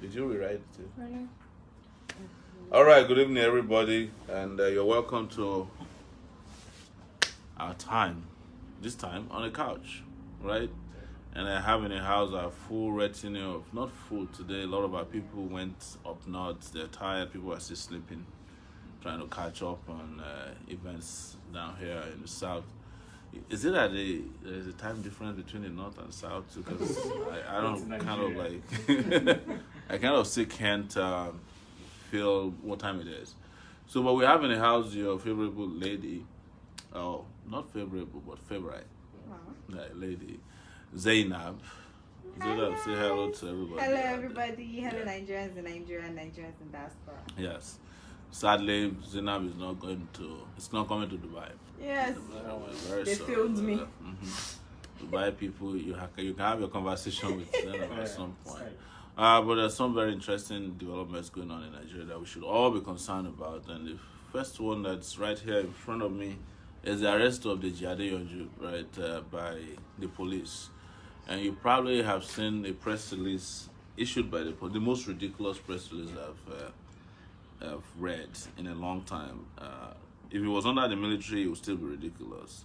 Did you rewrite it? Really? All right, good evening, everybody, and you're welcome to our time. This time on the couch, right? And I have in the house a full retinue of, not full today, a lot of our people went up north, they're tired, people are still sleeping, trying to catch up on events down here in the south. Is it that there's a time difference between the north and south? Because I don't kind of like, I kind of still can't feel what time it is. So, but we have in the house your favorable lady, oh, not favorable, but favorite lady, Zainab. Zainab, say hello to everybody. Hello, everybody. Hello, Nigerians in Nigeria, Nigerians in diaspora. Yes. Sadly, Zainab is not going to. It's not coming to Dubai. Yes. They filmed me. Dubai people, you can have your conversation with them at some point. But there's some very interesting developments going on in Nigeria that we should all be concerned about. And the first one that's right here in front of me is the arrest of Deji Adeyanju, right, by the police. And you probably have seen a press release issued by the police, the most ridiculous press release I've read in a long time. If it was under the military, it would still be ridiculous.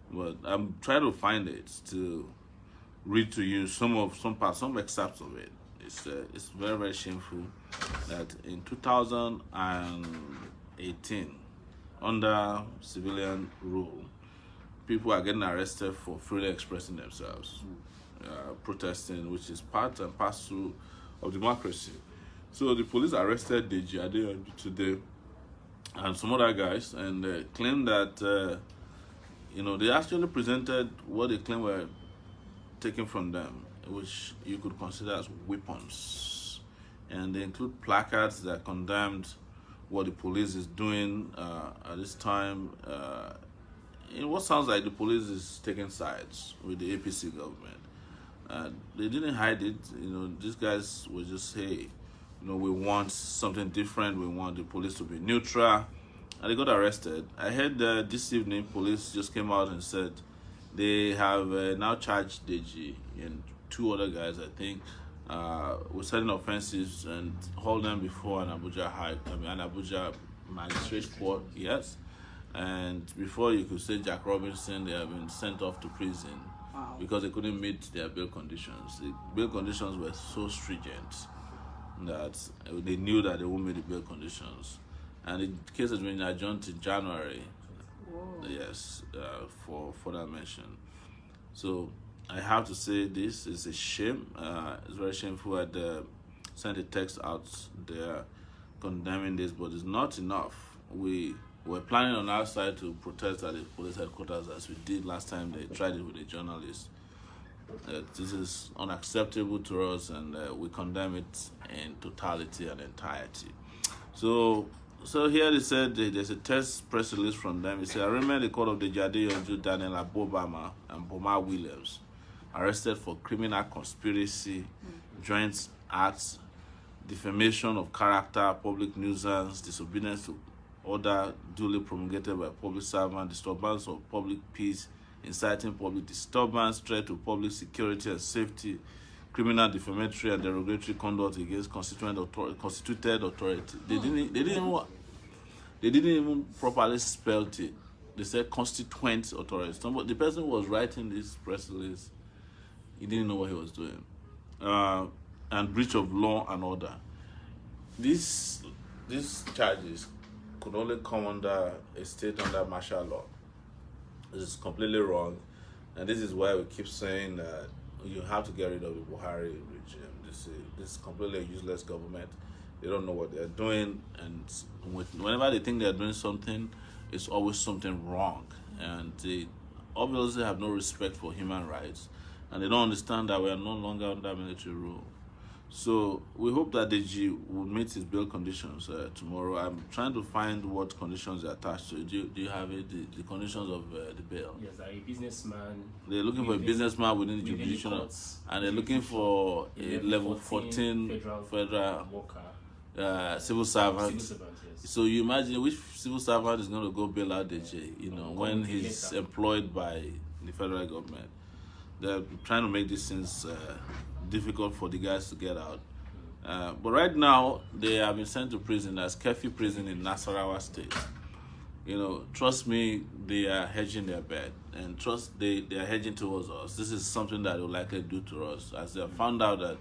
But I'm trying to find it to read to you some excerpts of it. It's very, very shameful that in 2018, under civilian rule, people are getting arrested for freely expressing themselves, protesting, which is part and parcel of democracy. So the police arrested Deji Adeyanju today and some other guys, and claimed that they actually presented what they claim were taken from them, which you could consider as weapons, and they include placards that condemned what the police is doing at this time. In what sounds like the police is taking sides with the APC government. They didn't hide it. These guys were just, hey, we want something different. We want the police to be neutral. And they got arrested. I heard this evening police just came out and said they have now charged Deji and two other guys, I think, with certain offenses and hold them before an Abuja magistrate court, yes. And before you could say Jack Robinson, they have been sent off to prison because they couldn't meet their bail conditions. The bail conditions were so stringent that they knew that they wouldn't meet the bail conditions. And the case has been adjourned to January. Whoa. Yes, for that mention. So I have to say this is a shame. It's very shameful. I sent a text out there condemning this, but it's not enough. We were planning on our side to protest at the police headquarters as we did last time they tried it with a journalist. This is unacceptable to us, and we condemn it in totality and entirety. So here they said there's a test press release from them. It said, I remember the court of Deji Adeyanju, Daniel Abobama, and Boma Williams arrested for criminal conspiracy, joint acts, defamation of character, public nuisance, disobedience to order duly promulgated by public servant, disturbance of public peace, inciting public disturbance, threat to public security and safety, criminal defamatory and derogatory conduct against constituted authority. They didn't even properly spell it. They said constituent authority. The person who was writing this press release, he didn't know what he was doing. And breach of law and order. These charges could only come under a state under martial law. This is completely wrong, and this is why we keep saying that you have to get rid of the Buhari regime. This is completely a useless government. They don't know what they're doing, and whenever they think they're doing something, it's always something wrong. And they obviously have no respect for human rights, and they don't understand that we are no longer under military rule. So we hope that Deji will meet his bail conditions tomorrow. I'm trying to find what conditions are attached to it. Do you have it? The conditions of the bail? Yes, a businessman. They're looking for a businessman within the jurisdiction, and they're looking for a level 14 federal worker. Civil servant. Yes. So you imagine which civil servant is going to go bail out Deji, when he's employed by the federal government. They're trying to make these things difficult for the guys to get out. But right now, they have been sent to prison as Kefi prison in Nasarawa State. Trust me, they are hedging their bet, and they are hedging towards us. This is something that they will likely do to us, as they have found out that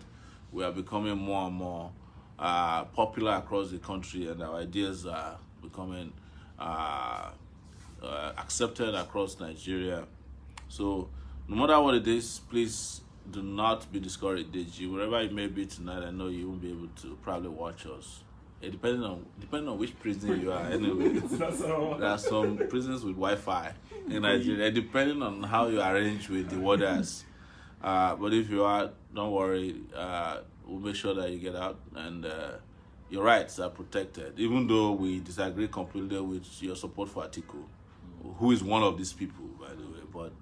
we are becoming more and more popular across the country, and our ideas are becoming accepted across Nigeria. So, no matter what it is, please do not be discouraged, Deji. Wherever you may be tonight, I know you won't be able to probably watch us. Depending on which prison you are, anyway. There are some prisons with Wi-Fi in Nigeria, depending on how you arrange with the warders. But if you are, don't worry. We'll make sure that you get out, and your rights are protected. Even though we disagree completely with your support for Atiku, who is one of these people, by the way, but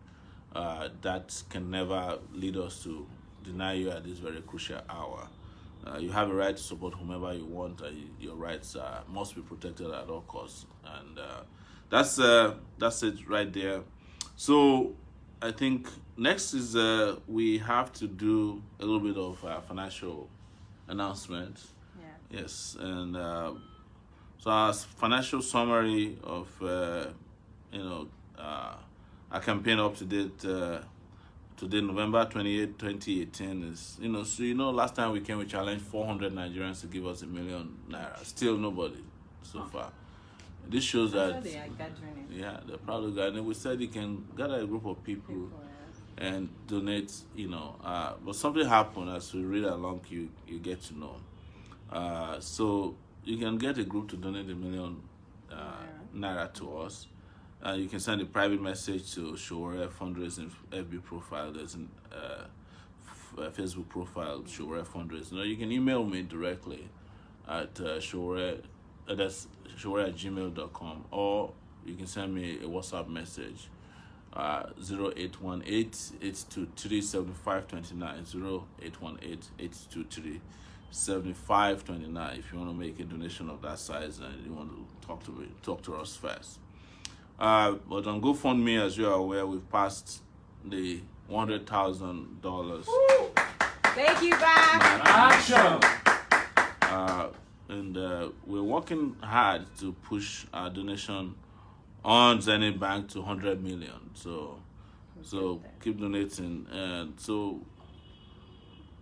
that can never lead us to deny you at this very crucial hour. You have a right to support whomever you want. Your rights must be protected at all costs, and that's it right there. So I think next is we have to do a little bit of financial announcement. Yeah. Yes, and so our financial summary of our campaign up to date. Today, November 28, 2018 is, last time we came, we challenged 400 Nigerians to give us $1 million. Still nobody so far. This shows that They are gathering it. yeah, they're probably gathering. We said you can gather a group of people and donate, but something happened. As we read along, you get to know. So you can get a group to donate $1 million naira to us. You can send a private message to Sowore Fundraising FB profile. There's a Facebook profile, Sowore Fundraising. You can email me directly at Sowore, that's Sowore@gmail.com, or you can send me a WhatsApp message, 0818-823-7529, 0818-823-7529, if you want to make a donation of that size and you want to talk to us first. But on GoFundMe, as you are aware, we've passed the $100,000. Thank you, Bob. Action! And we're working hard to push our donation on Zenith Bank to 100 million. So keep donating. And so,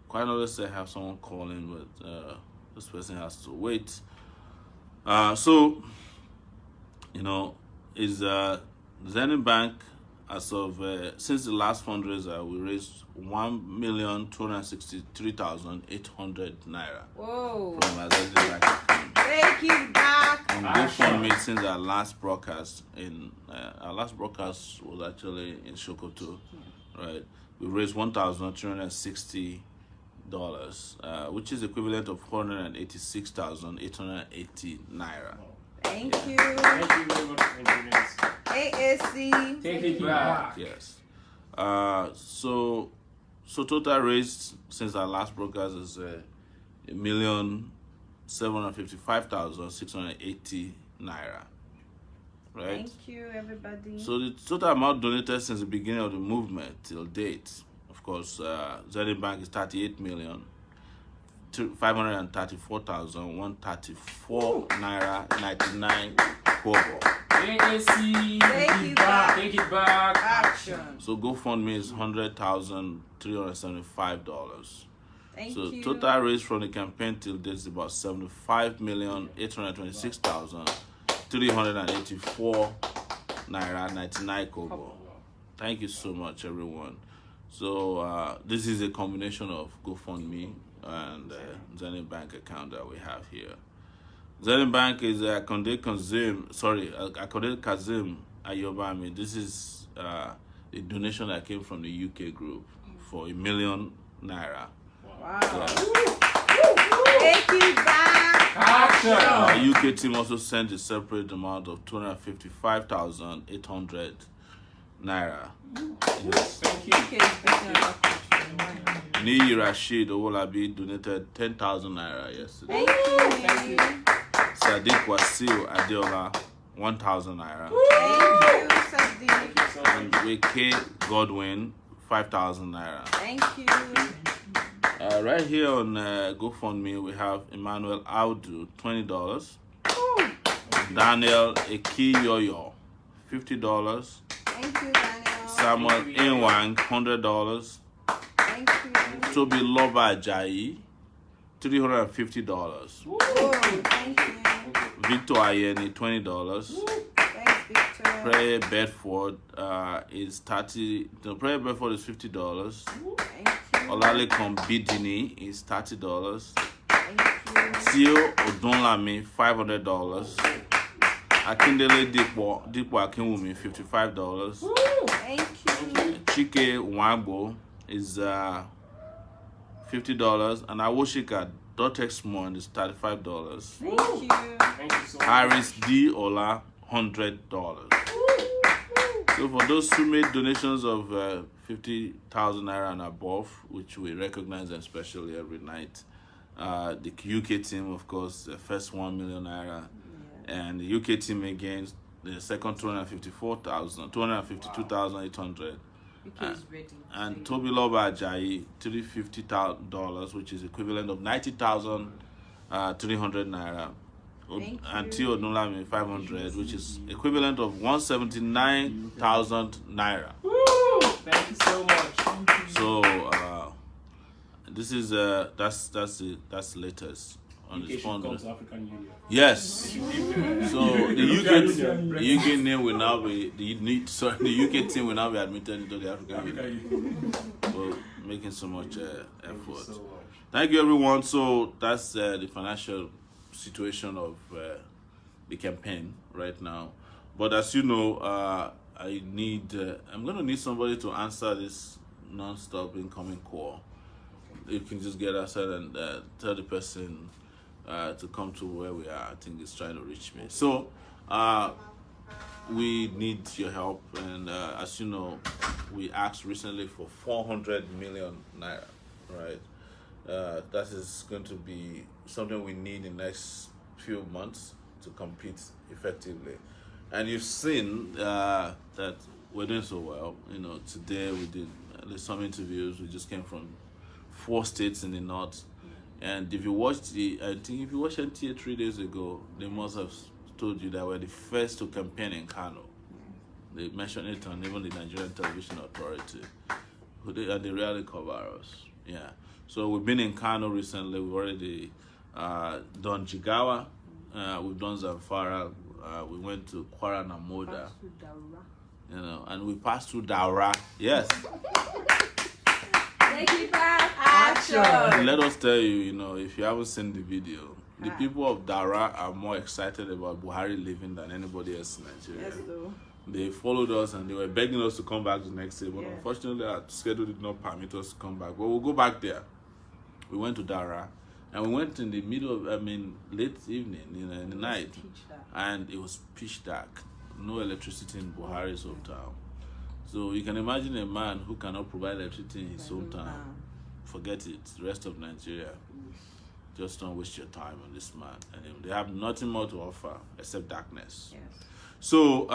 quite honestly, I have someone calling, but this person has to wait. Is Zenith Bank, as of since the last fundraiser, we raised 1,263,800 naira. Whoa! From our Zenith Bank account. Thank you, Doc. On GoFundMe, since our last broadcast was actually in Sokoto, right? We raised $1,260, which is equivalent of 486,880 naira. Thank you. Thank you very much, engineers. AAC. Takeitback. Yes. So total raised since our last broadcast is 1,755,680 naira. Right? Thank you, everybody. So the total amount donated since the beginning of the movement till date, of course, Zenith Bank is 38,534,134 naira 99 kobo. AAC. Takeitback. Action. So GoFundMe is $100,375. Thank So you. total raised from the campaign till date is about 75,826,384 naira 99 kobo. Thank you so much, everyone. So this is a combination of GoFundMe and Zenith Bank account that we have here. Zenith Bank is Akonde Kazim Ayobami. This is a donation that came from the UK group for $1 million naira. Wow. Yeah. Thank you, Doc. Action. Our UK team also sent a separate amount of 255,800 naira. Yes, thank you. Okay, Niyi Rashid Owolabi donated 10,000 naira yesterday. thank you. Sadiq Wasil Adeola 1,000 naira. Thank you, Sadiq. And Weke Godwin 5,000 naira. Thank you. Right here on GoFundMe, we have Emmanuel Audu, $20. Daniel Ekiyoyo, $50. Thank you, Daniel. Samuel Inwang, $100. Thank you. Toby Loba Ajayi, $350. Oh, thank you. Victor Ayeni, $20. Thanks, Victor. Prayer Bedford is $30. No, Prayer Bedford is $50. Thank you. Olalekan Bidini is $30. Thank you. Tio Odunlami, $500. Akindele Dipo Akinwumi, $55. Thank you. Chike Wagbo is $50, and Awoshika Dotex Mon is $35. Thank you. Thank you so much. Harris D Ola, $100. So for those who made donations of 50,000 naira and above, which we recognize them specially every night, the UK team, of course, the first 1 million naira, and the UK team again, the second 252,800. UK is ready. And Toby Loba Ajayi, $350, which is equivalent of 90,300 naira. Thank And you. Tio Nulami, 500, which is equivalent of 179,000 naira. Woo! Thank you so much. So this is that's the latest on UK this should come fund. to African Union. Yes. So the UK name will now be the UK team will now be admitted into the African Union. So making so much effort. Thank you so much. Thank you, everyone. So that's the financial situation of the campaign right now. But as you know, I'm going to need somebody to answer this non-stop incoming call. You can just get outside and tell the person to come to where we are. I think it's trying to reach me. So we need your help. And as you know, we asked recently for 400 million naira, right? That is going to be something we need in the next few months to compete effectively. And you've seen that we're doing so well. You know, today we did some interviews. We just came from 4 states in the north. And if you watched NTA 3 days ago, they must have told you that we're the first to campaign in Kano. They mentioned it on even the Nigerian Television Authority. And they rarely cover us. Yeah. So we've been in Kano recently. We've already done Jigawa. We've done Zamfara. We went to Kwara Namoda. You know, and we passed through Daura. Yes. Takeitback action. Let us tell you, you know, if you haven't seen the video, the people of Daura are more excited about Buhari leaving than anybody else in Nigeria. Yes, though. They followed us and they were begging us to come back the next day, but Yeah. unfortunately our schedule did not permit us to come back. But we'll go back there. We went to Daura, and we went in the middle of, late evening, you know, in the night, and it was pitch dark. No electricity in Buhari's hometown. So you can imagine a man who cannot provide electricity in his hometown. Forget it. The rest of Nigeria. Just don't waste your time on this man. And they have nothing more to offer except darkness. Yes. So,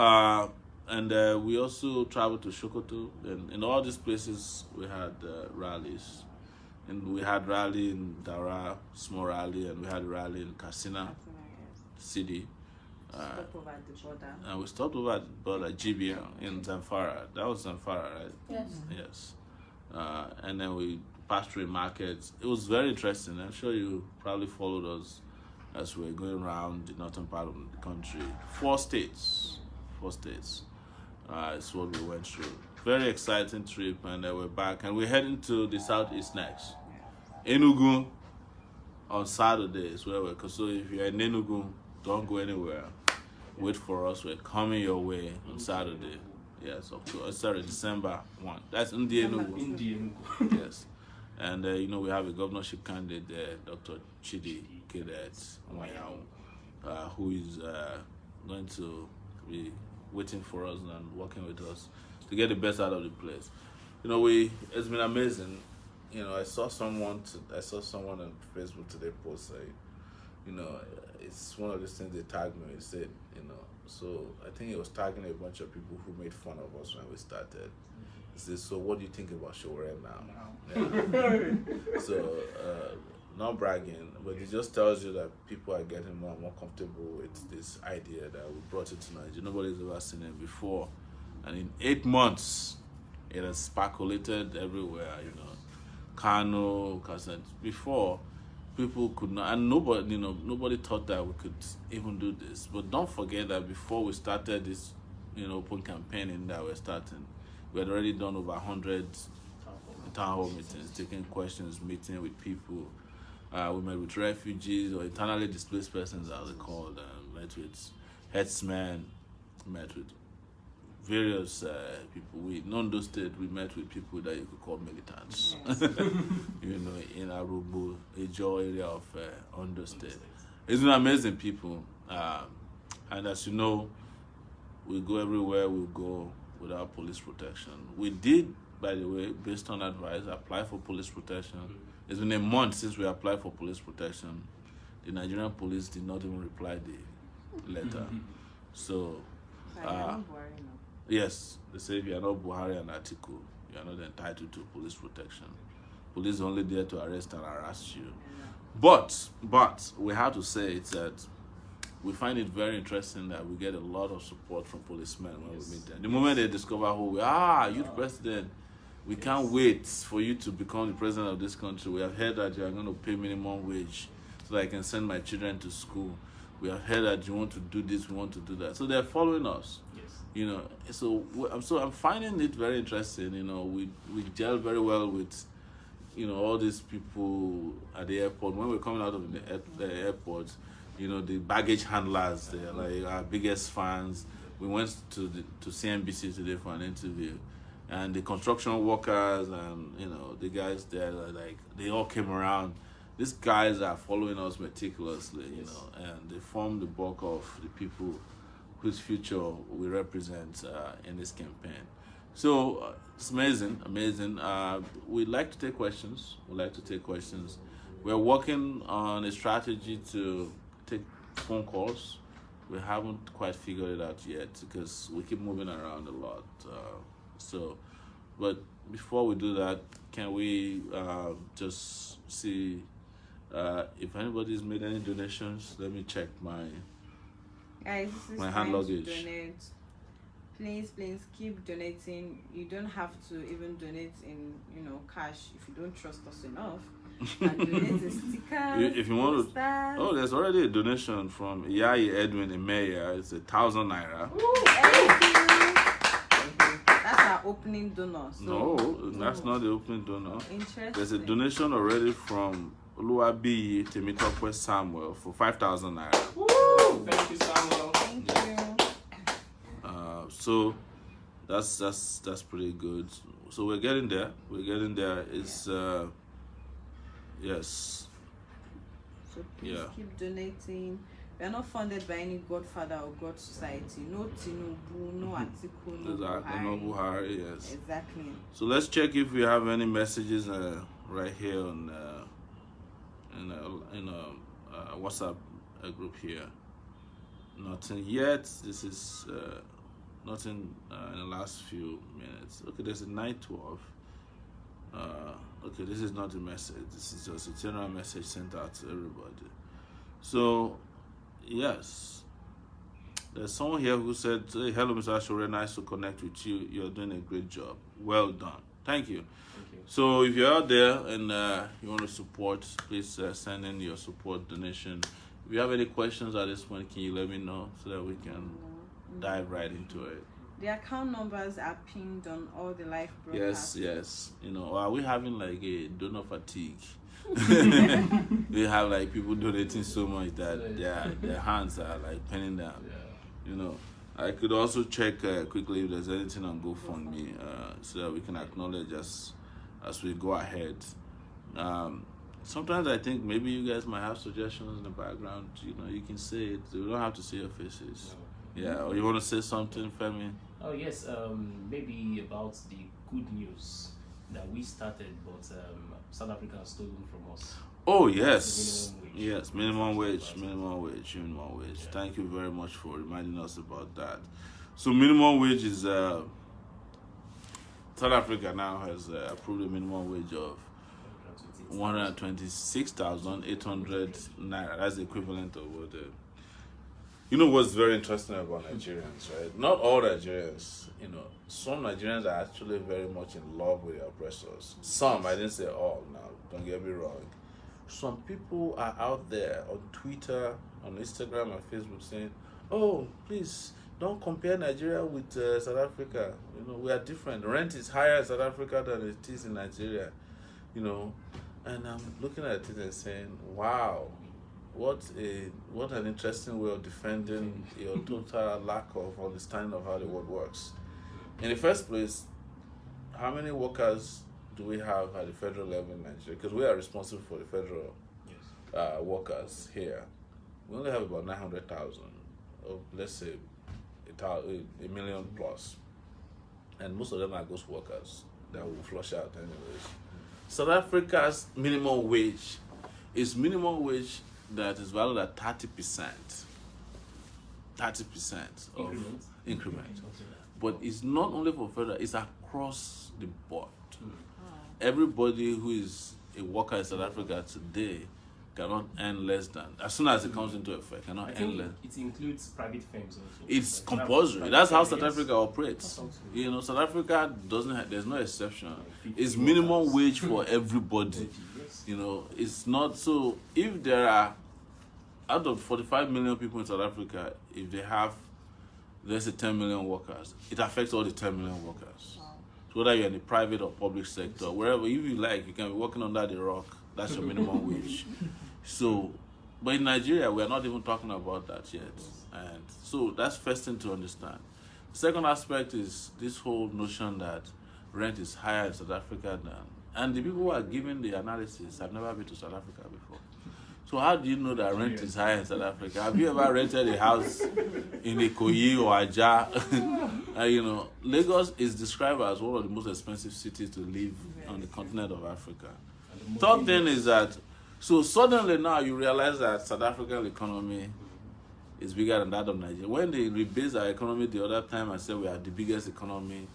we also traveled to Sokoto. And in all these places, we had rallies. And we had rally in Daura, small rally, and we had a rally in Katsina City. Stop over at the border. And we stopped over at the border, Jibia, in Zamfara. That was Zamfara, right? Yes. Yes. And then we passed through a market. It was very interesting. I'm sure you probably followed us as we were going around the northern part of the country. 4 states. It's what we went through. Very exciting trip, and we're back. And we're heading to the southeast next. Enugu on Saturday is where we're. So if you're in Enugu, don't go anywhere. Wait for us. We're coming your way on Saturday. Yes, December 1. That's in the Enugu. Yes. And, we have a governorship candidate there, Dr. Chidi Kedet Nwanyao, who is going to be waiting for us and working with us to get the best out of the place. You know, it's been amazing. You know, I saw someone on Facebook today post saying, it's one of these things they tagged me. It said, so I think it was tagging a bunch of people who made fun of us when we started. It says, so what do you think about Sowore now? Wow. Yeah. So, not bragging, but it just tells you that people are getting more and more comfortable with this idea that we brought it to Nigeria. Nobody's ever seen it before. And in 8 months, it has speculated everywhere, Kano, Kasset. Before, people could not, and nobody thought that we could even do this. But don't forget that before we started this, open campaigning that we're starting, we had already done over 100 town hall meetings, taking questions, meeting with people. We met with refugees or internally displaced persons, as they called. Met with headsmen, met with various people. In Ondo State, we met with people that you could call militants. Yes. In Arubu, Ejo area of Ondo State. It's been amazing people. And as you know, we go everywhere we go without police protection. We did, by the way, based on advice, apply for police protection. It's been a month since we applied for police protection. The Nigerian police did not even reply the letter. So, yes, they say if you are not Buhari and Atiku, you are not entitled to police protection. Police are only there to arrest and harass you. But we have to say it's that we find it very interesting that we get a lot of support from policemen when we meet them. The moment they discover who we are, youth president, we can't wait for you to become the president of this country. We have heard that you are going to pay minimum wage so that I can send my children to school. We have heard that you want to do this, we want to do that. So they're following us. Yes. So I'm finding it very interesting. We gel very well with, all these people at the airport. When we're coming out of the airport, the baggage handlers, they're like our biggest fans. We went to CNBC today for an interview, and the construction workers and the guys there, like they all came around. These guys are following us meticulously, and they form the bulk of the people whose future we represent in this campaign. So it's amazing. We'd like to take questions. We're working on a strategy to take phone calls. We haven't quite figured it out yet because we keep moving around a lot. But before we do that, can we just see if anybody's made any donations? Let me check my Guys, this is my time hand luggage. to donate. Please keep donating. You don't have to even donate in cash if you don't trust us enough. And donate a sticker. If you want to, there's already a donation from Yai Edwin Emeya. It's 1,000 naira. Thank you. That's our opening donor. So, No, that's not the opening donor. Interesting. There's a donation already from Oluwabiyi Temitope Samuel for 5,000 naira. Woo! Thank you, Samuel. Thank you. So that's pretty good. So we're getting there. It's yes. So please keep donating. We are not funded by any Godfather or God Society. No Tinubu, no Atiku, no Exactly. No Buhari. Yes. Exactly. So let's check if we have any messages right here on in a WhatsApp group here. Nothing yet. This is nothing in the last few minutes. Okay, there's a 912. Okay, this is not a message. This is just a general message sent out to everybody. So, yes. There's someone here who said, hey, hello, Mr. Sowore, nice to connect with you. You're doing a great job. Well done. Thank you. So if you're out there and you want to support, please send in your support donation. If you have any questions at this point, can you let me know so that we can dive right into it? The account numbers are pinned on all the live broadcasts. Yes. Are we having like a donor fatigue? We have like people donating so much that their hands are like penning down. I could also check quickly if there's anything on GoFundMe so that we can acknowledge as we go ahead. Sometimes I think maybe you guys might have suggestions in the background. You can say it. You don't have to see your faces. Yeah, or you want to say something, Femi? Oh yes, maybe about the good news that we started, but South Africa has stolen from us. Oh yes, minimum wage. Thank you very much for reminding us about that. So minimum wage is South Africa now has approved a minimum wage of 126,800 naira. That's the equivalent of what you know what's very interesting about Nigerians, right? Not all Nigerians, some Nigerians are actually very much in love with their oppressors. Some, I didn't say all now, don't get me wrong. Some people are out there on Twitter, on Instagram and Facebook saying, oh, please, don't compare Nigeria with South Africa. We are different. Rent is higher in South Africa than it is in Nigeria, And I'm looking at it and saying, wow, what an interesting way of defending your total lack of understanding of how the world works. In the first place, how many workers do we have at the federal level in Nigeria? Because we are responsible for the federal workers here. We only have about 900,000 of, let's say, a million plus. And most of them are ghost workers that will flush out anyways. South Africa's minimum wage is minimum wage that is valued at 30%. 30% of increment. But it's not only for federal, it's across the board. Everybody who is a worker in South Africa today cannot earn less than, as soon as it comes into effect, cannot earn less. It includes private firms also. It's compulsory. That's how South Africa operates. South Africa doesn't have, there's no exception. It's minimum wage for everybody. It's not, so if there are, out of 45 million people in South Africa, if they have, let's say 10 million workers, it affects all the 10 million workers. So whether you're in the private or public sector, wherever, if you like, you can be working under the rock, that's your minimum wage. So, but in Nigeria, we are not even talking about that yet. And so that's first thing to understand. The second aspect is this whole notion that rent is higher in South Africa than, and the people who are giving the analysis have never been to South Africa before. So how do you know that rent is higher in South Africa? Have you ever rented a house in Ikoyi or Aja? Lagos is described as one of the most expensive cities to live on the continent of Africa. Third thing is that, so suddenly now you realize that South African economy is bigger than that of Nigeria. When they rebased our economy the other time and said we are the biggest economy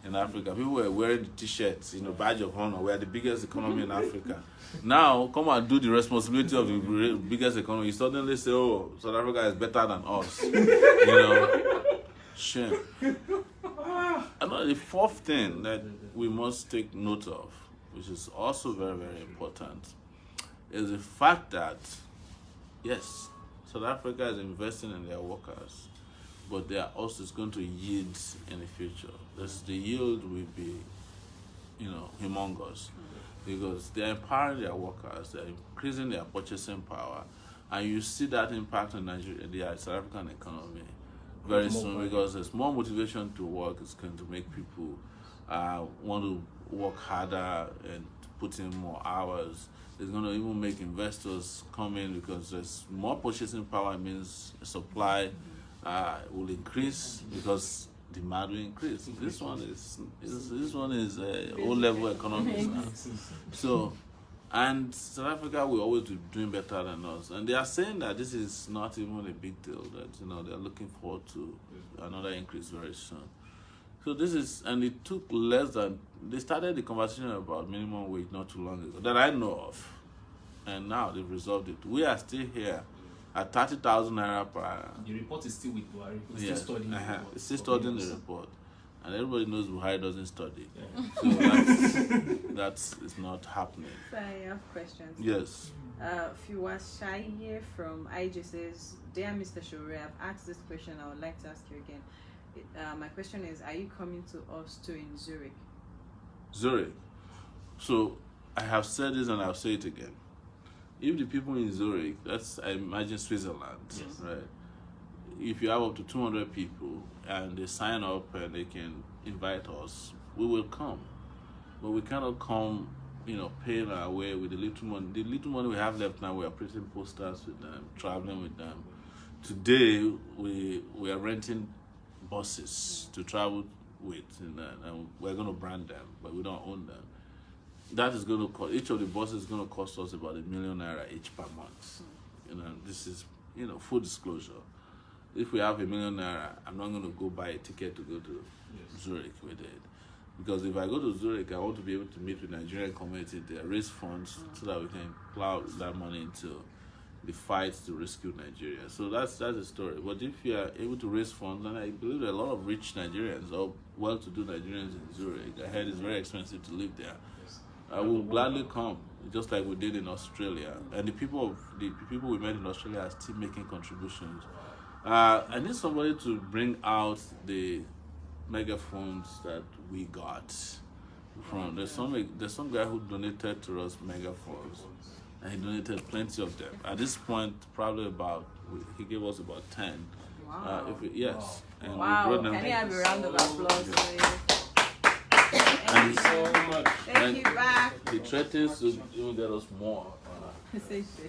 in Africa, people were wearing the t-shirts, badge of honor, we are the biggest economy in Africa. Now, come and do the responsibility of the biggest economy. You suddenly say, oh, South Africa is better than us. Shame. And the fourth thing that we must take note of, which is also very, very important, is the fact that, yes, South Africa is investing in their workers, but they are also going to yield in the future. The yield will be, humongous, because they're empowering their workers, they're increasing their purchasing power, and you see that impact on Nigeria, the South African economy very soon, because there's more motivation to work. It's going to make people want to work harder and put in more hours. It's going to even make investors come in, because there's more purchasing power. It means supply will increase because demand will increase. This one is O-level economics now. So, and South Africa will always be doing better than us. And they are saying that this is not even a big deal, that they're looking forward to another increase very soon. So this is, and it took less than, they started the conversation about minimum wage not too long ago, that I know of. And now they've resolved it. We are still here at 30,000 naira per hour. The report is still with Buhari. It's still studying the report. It's still studying the report. And everybody knows Buhari doesn't study. Yeah. So that's not happening. So I have questions. Yes. Fiwashaye from IG says, Dear Mr. Sowore, I've asked this question. I would like to ask you again. My question is, are you coming to us too in Zurich? Zurich. So I have said this and I'll say it again. If the people in Zurich, I imagine Switzerland, right? If you have up to 200 people and they sign up and they can invite us, we will come. But we cannot come, paying our way with the little money. The little money we have left now, we are printing posters with them, traveling with them. Today, we are renting buses to travel with, and we're going to brand them, but we don't own them. That is going to cost, each of the buses is going to cost us about ₦1 million each per month. This is, full disclosure. If we have ₦1 million, I'm not going to go buy a ticket to go to Zurich with it. Because if I go to Zurich, I want to be able to meet with Nigerian community there, raise funds so that we can plow that money into the fight to rescue Nigeria. So that's the story. But if you are able to raise funds, and I believe there are a lot of rich Nigerians or well-to-do Nigerians in Zurich, I heard it's very expensive to live there. I will gladly come, just like we did in Australia. And the people we met in Australia are still making contributions. I need somebody to bring out the megaphones that we got from. There's some guy who donated to us megaphones, and he donated plenty of them. At this point, probably he gave us about 10. Wow. Yes. And Wow. we brought them. Can you have a round of applause, please? Thank you so much. Thank you back. He threatens to even get us more. Sister,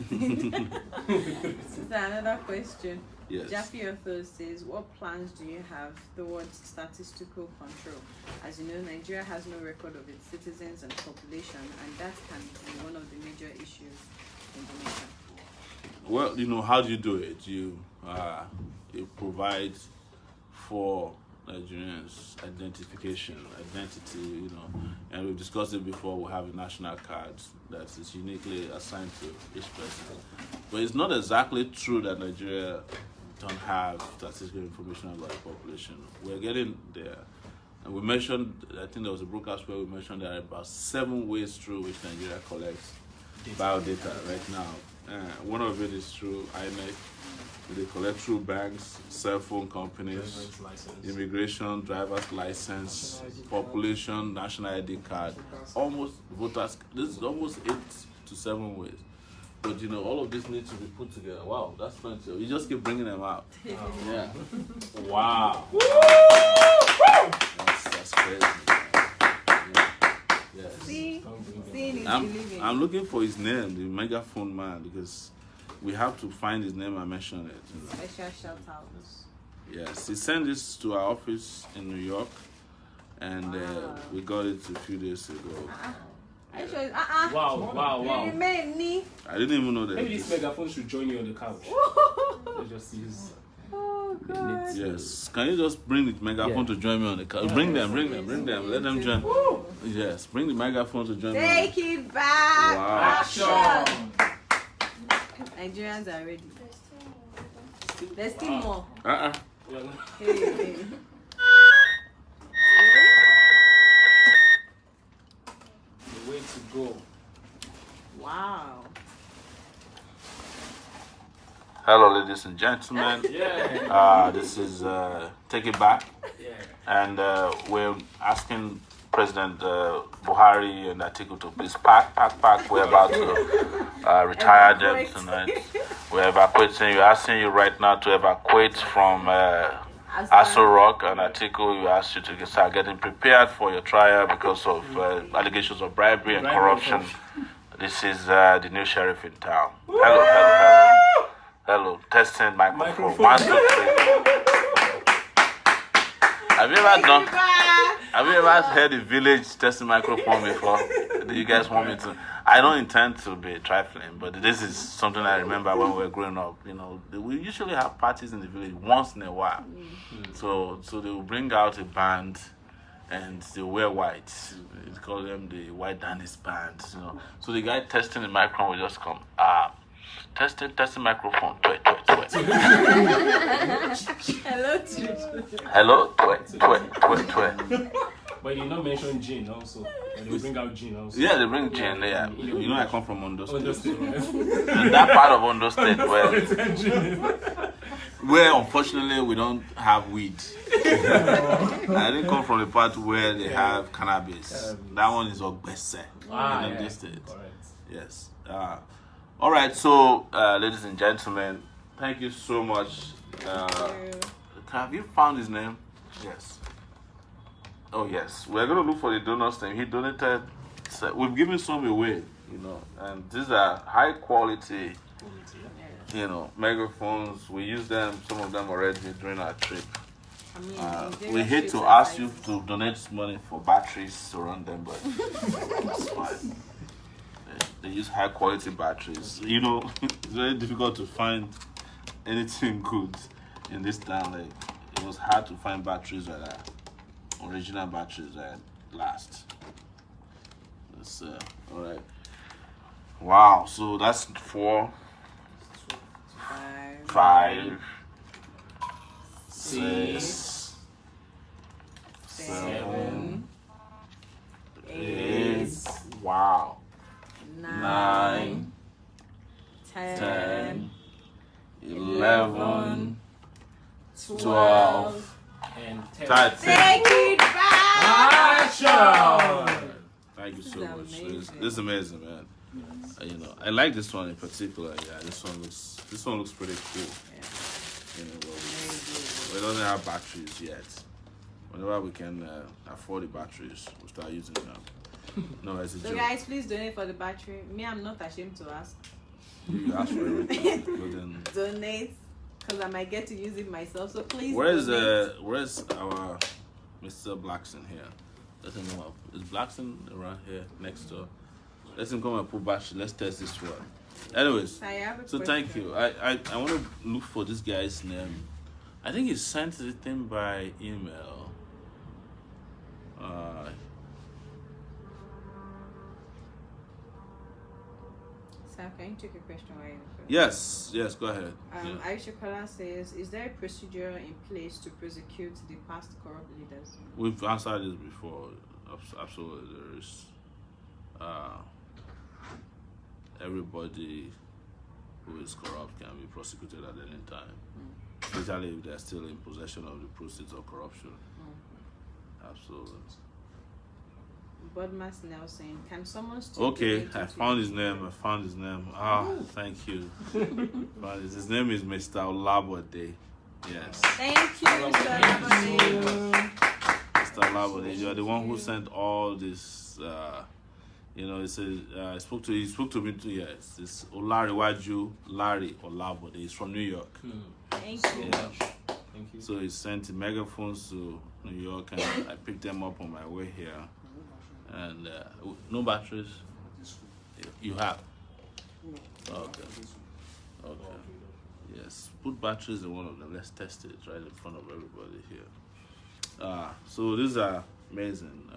another question. Yes. Jaffe Otho says, what plans do you have towards statistical control? As you know, Nigeria has no record of its citizens and population, and that can be one of the major issues in the nation. Well, how do you do it? You provide for Nigerians identity, and we've discussed it before. We have a national card that is uniquely assigned to each person. But it's not exactly true that Nigeria don't have statistical information about the population. We're getting there. And we mentioned, I think there was a broadcast where we mentioned there are about 7 ways through which Nigeria collects biodata right now. One of it is through INEC. They collect through banks, cell phone companies, immigration, driver's license, population, national ID card, almost voters. This is almost 8 to 7 ways. But all of this needs to be put together. Wow, that's plenty. You just keep bringing them out. Yeah. Wow. That's crazy. Yeah. See? Seeing is believing. I'm looking for his name, the megaphone man, because we have to find his name and mention it. Special shout out. Yes, he sent this to our office in New York, and we got it a few days ago. Wow. I didn't even know that. Maybe this megaphone should join you on the couch. Let's just use. Oh God. Yes. Can you just bring the megaphone to join me on the couch? Bring them. Let them join. Yes, bring the megaphone to join me. Take it back. Wow. Action. Nigerians are ready. There's still more. Hey. The way to go. Wow. Hello, ladies and gentlemen. Yeah. This is Takeitback, Yeah. and we're asking President Buhari and Atiku to please pack. We're about to retire them tonight. We're evacuating. We're asking you right now to evacuate from Aso Rock, and Atiku, we ask you to start getting prepared for your trial because of allegations of bribery and corruption. This is the new sheriff in town. Hello. Testing microphone. 1, 2, 3. Have you ever heard a village testing microphone before? Do you guys want me to? I don't intend to be trifling, but this is something I remember when we were growing up. We usually have parties in the village once in a while. So they will bring out a band, and they wear white. They call them the White Danny's band. So the guy testing the microphone will just come. Testing microphone. Hello. But you not mention gin also. And they bring out gin also. Yeah, they bring gin. Yeah. I come from Ondo State. Right? And that part of Ondo State where unfortunately we don't have weed. I didn't come from the part where they have cannabis. That one is Ogbese in Ondo State. Correct. Yes. All right. So, ladies and gentlemen, thank you so much. Have you found his name? Yes. Oh yes. We're gonna look for the donor's name. He donated. So we've given some away, and these are high quality. Megaphones. We use them, some of them already during our trip. We hate to ask you to donate money for batteries to run them, but it's fine. They use high quality batteries. It's very difficult to find anything good in this town. It was hard to find batteries that are original batteries. last. That's all right. Wow. So that's 4, 5, 6, 7, 8. Wow. 9, 10, 11, 12, and 10. Take it back! Action! Thank you so much. Amazing. This is amazing, man. I like this one in particular. Yeah, this one looks pretty cool. Yeah. We don't have batteries yet. Whenever we can afford the batteries, we'll start using them. No, it's a So joke. guys, please donate for the battery. Me, I'm not ashamed to ask. You ask for everything. But then, Donate, because I might get to use it myself. So please. where's donate. our Mr. Blackson here? Let him come up. Is Blackson around here next door? Let him come and put battery. Let's test this one. Anyways, I have a so question. thank you. I want to look for this guy's name. I think he sent the thing by email. Sir, can you take a question while you're Yes, go ahead. Yeah. Aisha Kola says, is there a procedure in place to prosecute the past corrupt leaders? We've answered this before. Absolutely, there is. Everybody who is corrupt can be prosecuted at any time, especially if they're still in possession of the proceeds of corruption. Absolutely. Bodmas Nelson, can someone still Okay, donate I into- found his name. Ah, thank you. His name is Mr. Olabode. Yes. Thank you, Mr. Labode. Mr. Olabode, you are the one who sent all this. It says he spoke to me too. Yes, it's Olariwaju Larry Olabode. He's from New York. Thank you. Yeah. Thank you. So he sent megaphones to New York, and I picked them up on my way here. And no batteries. You have. Okay. Yes, put batteries in one of them. Let's test it right in front of everybody here. So these are amazing.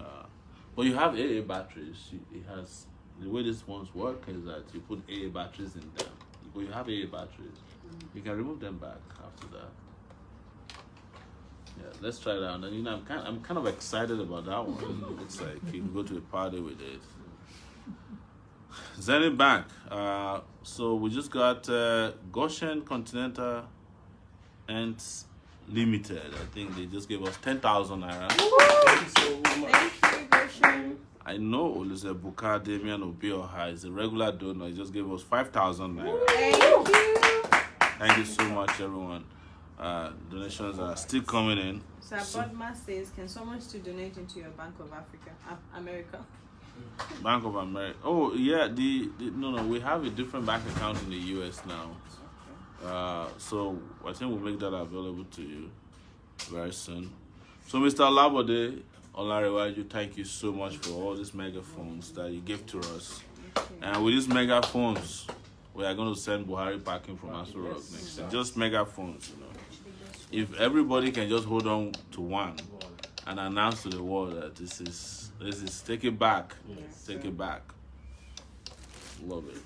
But you have AA batteries. It has the way these ones work is that you put AA batteries in them. But you have AA batteries. You can remove them back after that. Yeah, let's try that. And I'm kind of excited about that one. It looks like you can go to a party with it. Zenith Bank. So we just got Goshen Continental and Limited. I think they just gave us 10,000 naira. Thank you so much. Thank you, Goshen. I know Olusebuka Damian Obioha is a regular donor. He just gave us 5,000 naira. Thank you. Thank you so much, everyone. Donations are still coming in. Sir Bodmas says, can someone still donate into your Bank of Africa, America? Bank of America. Oh yeah, no. We have a different bank account in the US now. So I think we'll make that available to you very soon. So Mr. Olabode Olariwaju, thank you so much for all these megaphones that you gave to us. And with these megaphones, we are going to send Buhari packing from Aso Rock next year. Just megaphones, If everybody can just hold on to one and announce to the world that this is take it back. Yes, Take it back. Love it.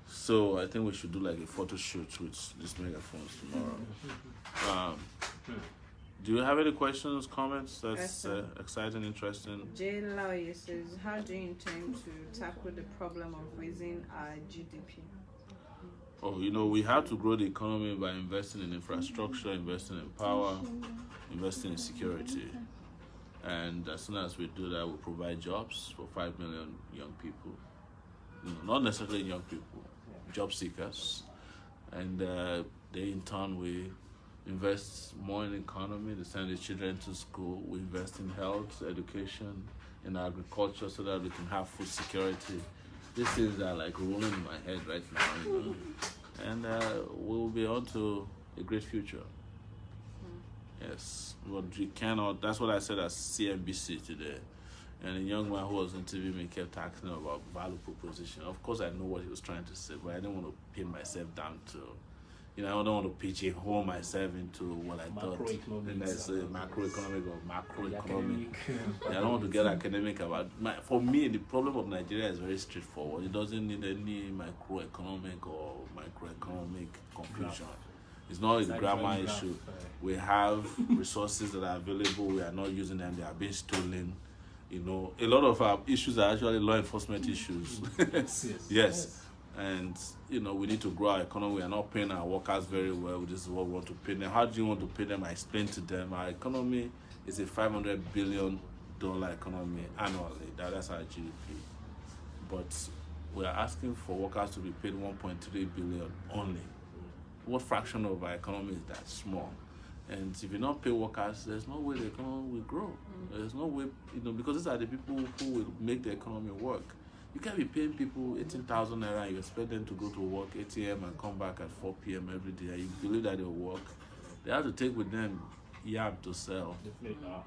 So I think we should do like a photo shoot with these megaphones tomorrow. Do you have any questions, comments that's exciting, interesting? Jay Lawyer says, how do you intend to tackle the problem of raising our GDP? Oh, we have to grow the economy by investing in infrastructure, investing in power, investing in security. And as soon as we do that, we'll provide jobs for 5 million young people. Not necessarily young people, job seekers. And they in turn, we invest more in the economy, they send the children to school, we invest in health, education, in agriculture so that we can have food security. These things are like rolling in my head right now, And we'll be on to a great future. Yes, but you cannot, that's what I said at CNBC today. And a young man who was interviewing me kept asking about value proposition. Of course, I know what he was trying to say, but I didn't want to pin myself down to, I don't want to pigeonhole myself into what I thought. And I say macroeconomic or macroeconomic. I don't want to get academic about. For me, the problem of Nigeria is very straightforward. It doesn't need any macroeconomic or microeconomic confusion. It's not a grammar issue. We have resources that are available. We are not using them. They are being stolen. A lot of our issues are actually law enforcement issues. Yes. And, we need to grow our economy. We are not paying our workers very well. This is what we want to pay them. How do you want to pay them? I explained to them our economy is a $500 billion economy annually. That's our GDP. But we are asking for workers to be paid $1.3 billion only. What fraction of our economy is that small? And if you don't pay workers, there's no way the economy will grow. There's no way, because these are the people who will make the economy work. You can't be paying people 18,000 naira and you expect them to go to work 8 a.m. and come back at 4 p.m. every day. You believe that they'll work. They have to take with them yam to sell,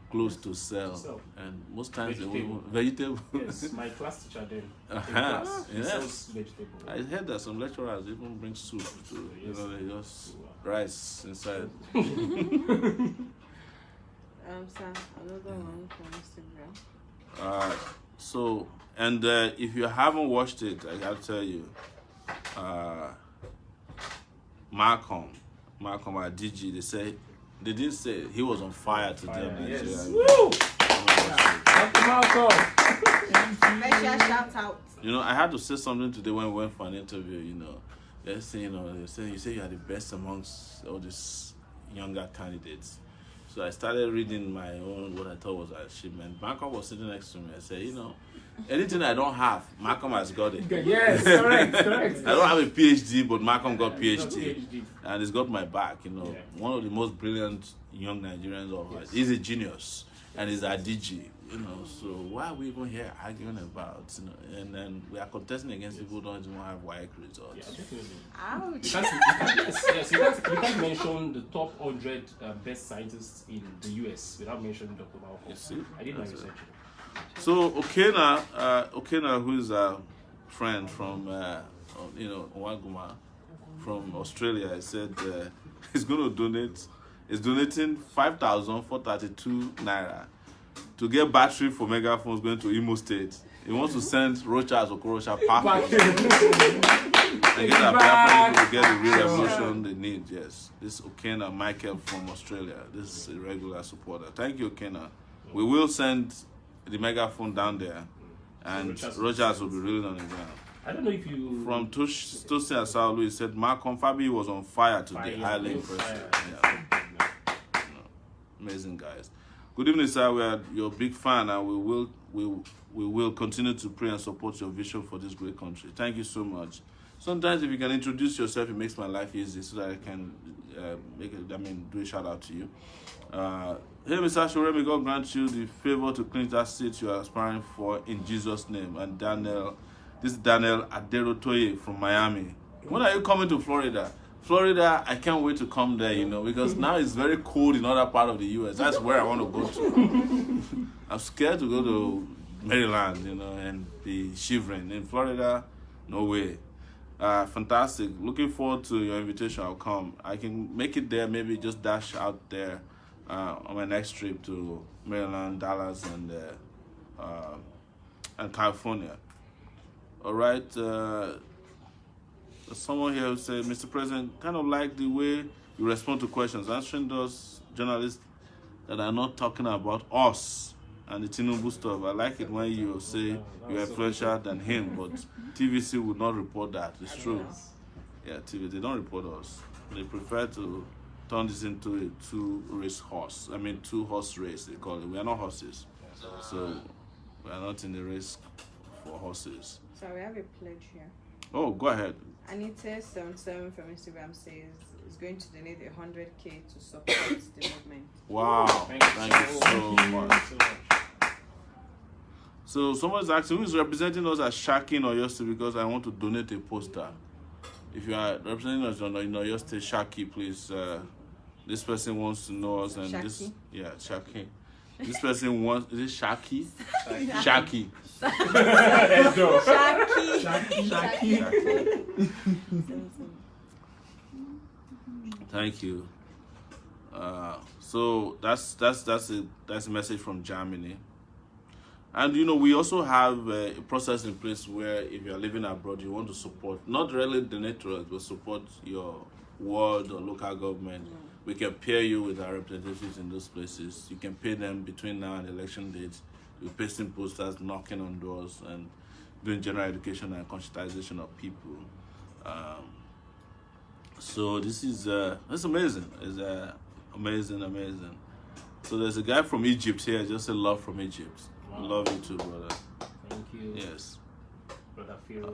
clothes to sell, and most times vegetable. Yes, my class teacher then. Sells vegetable. I heard that some lecturers even bring soup to, they just rice inside. Sir, another one from Instagram. So, and if you haven't watched it, I gotta tell you, Malcolm at DG, they didn't say he was on fire today. Yes. Woo! Special shout out. I had to say something today when we went for an interview. They're saying, you say you are the best amongst all these younger candidates. So I started reading my own, what I thought was an achievement. Malcolm was sitting next to me. I said, anything I don't have, Malcolm has got it. Yes, correct. I don't have a PhD, but Malcolm got PhD. And he's got my back, One of the most brilliant young Nigerians of us. He's a genius, and he's at DG, So why are we even here arguing about, and then we are contesting against people who don't even have WAEC results. Yeah, definitely. Ouch. You can't mention the top 100 best scientists in the US without mentioning Dr. Malcolm. You see? I did my research. So Okena, who is a friend from Owaguma from Australia, said he's going to donate. He's donating 5,432 naira to get battery for megaphones going to Imo State. He wants to send Rocha Okorocha back and get our people to get the real revolution they need. Yes, this Okena Michael from Australia. This is a regular supporter. Thank you, Okena. We will send the megaphone down there, and Rogers will be reeling on the ground. I don't know if you... From Tosi Asaolu, he said, Malcolm Fabi was on fire today. Highly impressive. Yeah. Amazing guys. Good evening, sir. We are your big fan, and we will continue to pray and support your vision for this great country. Thank you so much. Sometimes if you can introduce yourself, it makes my life easy so that I can do a shout out to you. Hey, Mr. Sowore, may God grant you the favor to clinch that seat you are aspiring for in Jesus' name. And this is Daniel Aderotoye from Miami. When are you coming to Florida? Florida, I can't wait to come there, because now it's very cold in other part of the U.S. That's where I want to go to. I'm scared to go to Maryland, and be shivering. In Florida, no way. Fantastic. Looking forward to your invitation. I'll come. I can make it there, maybe just dash out there on my next trip to Maryland, Dallas, and California. All right. Someone here said, Mr. President, kind of like the way you respond to questions, answering those journalists that are not talking about us and the Tinubu stuff. I like it when you say you're influential than him, but TVC would not report that. It's true. Yeah, TV, they don't report us. They prefer to turn this into a two-horse race, they call it. We are not horses. So we are not in the race for horses. So we have a pledge here. Oh, go ahead. Anita77 from Instagram says is going to donate 100K to support the movement. Wow. Thank you so much. So someone's asking who is representing us as Shaki in Oyo State, because I want to donate a poster. If you are representing us in Oyo State, Shaki, please. This person wants to know us, and Shaki? this, yeah, Shaki. This person wants, is it Shaki? Shaki. Shaki. Thank you. So that's a message from Germany. And we also have a process in place where if you're living abroad, you want to support, not really donate to us, but support your ward or local government. We can pair you with our representatives in those places. You can pay them between now and election dates. We're pasting posters, knocking on doors, and doing general education and conscientization of people. So this is it's amazing. It's amazing. So there's a guy from Egypt here. Just a love from Egypt. Wow. Love you too, brother. Thank you. Yes. Brother Phil.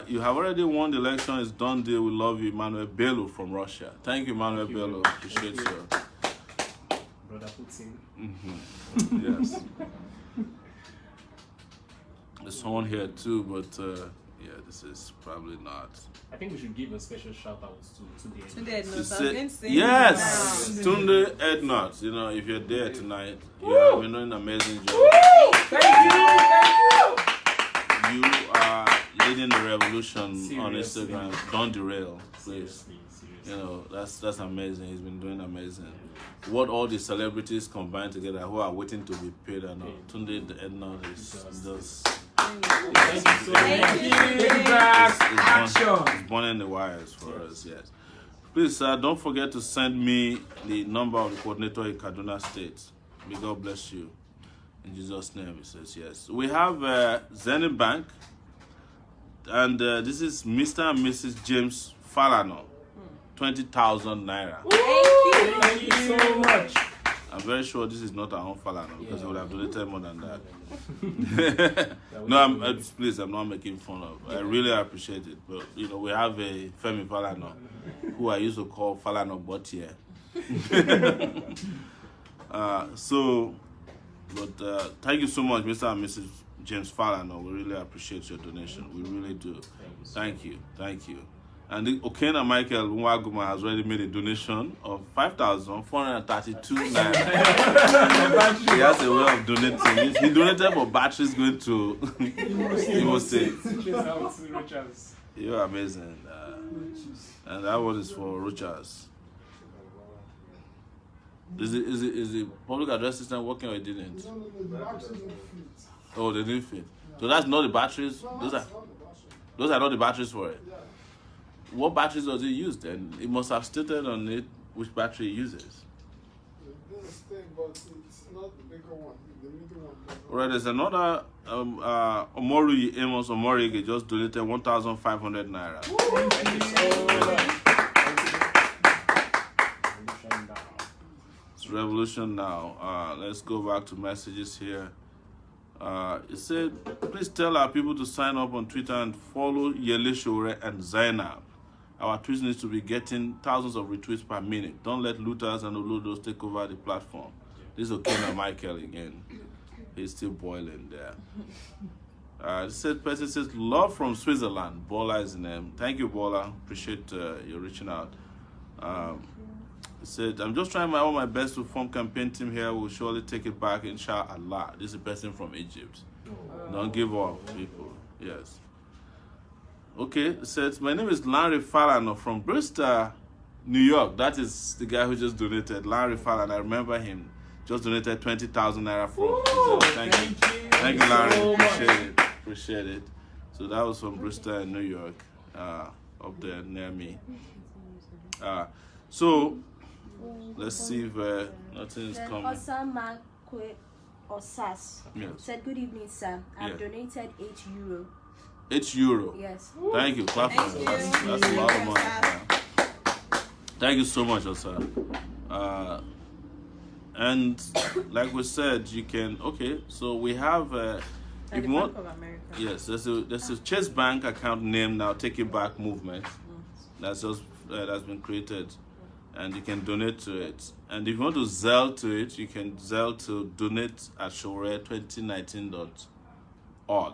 You have already won the election. It's done deal. We love you, Emmanuel Bello from Russia. Thank you, Emmanuel Bello. Appreciate you. Brother Putin. Yes. There's someone here too, but yeah, this is probably not. I think we should give a special shout out to the Tunde Ednut. I was say- going to say Yes, wow. Tunde Ednut. If you're there tonight, you have been doing an amazing job. Thank you. You are leading the revolution on Seriously. Instagram. Don't derail, please. Seriously. That's amazing. He's been doing amazing. What all the celebrities combined together who are waiting to be paid and all. Tunde Ednut is just Thank you so much. Thank you. Action. it's burning the wires for us. Yes. Please, sir, don't forget to send me the number of the coordinator in Kaduna State. May God bless you. In Jesus' name, he says yes. We have Zenith Bank, and this is Mr. and Mrs. James Falano, 20,000 naira. Thank you so much. I'm very sure this is not our own Falano because he would have donated more than that. No, please, I'm not making fun of. I really appreciate it, but we have a Femi Falano, who I used to call Falano Botier. But thank you so much, Mr. and Mrs. James Falano. We really appreciate your donation. We really do. Thank you. And Okena Michael Nwaguma has already made a donation of 5,432 naira. He has a way of donating. He donated for batteries going to Imo State. You're amazing. And that one is for Rochas. Is the public address system working or it didn't? Oh, they didn't fit. So that's not the batteries. Those are not the batteries for it. What batteries does it use then? It must have stated on it which battery it uses. This thing, but it's not the bigger one, the middle one. Alright, there's another Omoru Amos Omorige just donated 1,500 naira. It's revolution now. Let's go back to messages here. It said, please tell our people to sign up on Twitter and follow Omoyele Sowore and Zainab. Our tweets need to be getting thousands of retweets per minute. Don't let looters and olodos take over the platform. This is Okena Michael again. He's still boiling there. It said, person says, love from Switzerland. Bola is the name. Thank you, Bola. Appreciate you reaching out. It said, I'm just trying all my best to form campaign team here. We'll surely take it back, inshallah. This is a person from Egypt. Don't give up, people. Yes. Okay, it says, my name is Larry Falano from Bristol, New York. That is the guy who just donated. Larry Falano, I remember him. Just donated 20,000 naira from. Thank you, Larry. Appreciate it. So that was from Bristol, New York, up there near me. So let's see if nothing is coming. Osamakwe Osas Yes. said, good evening, sir. I've Yeah. donated €8. €8. Yes. Thank you. Clap for Thank that. you. That's a lot of money. Yeah. Thank you so much, Osa. And like we said, you can. Okay, so we have. If At the you want, Bank of America. yes, there's a Chase Bank account name now. Takeitback movement. That's been created, and you can donate to it. And if you want to Zelle to it, you can Zelle to donate@Sowore2019.org.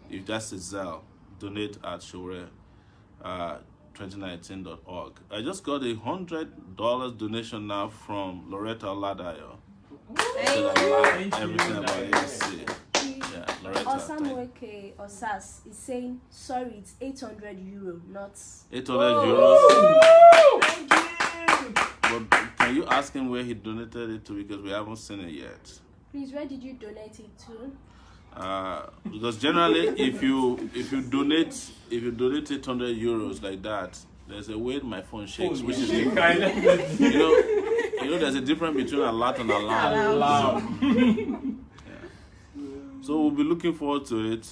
If that's a Zelle, donate@Sowore2019.org. I just got a $100 donation now from Loretta Oladayo. Everything about AAC. Yeah, Loretta. thank you. Osamakwe Osas is saying, sorry, it's €800, not. €800. can you ask him where he donated it to, because we haven't seen it yet. Please, where did you donate it to? Because generally, if you donate 800 euros like that, there's a way my phone shakes, which is different. you know, there's a difference between a lot and a lot. So we'll be looking forward to it.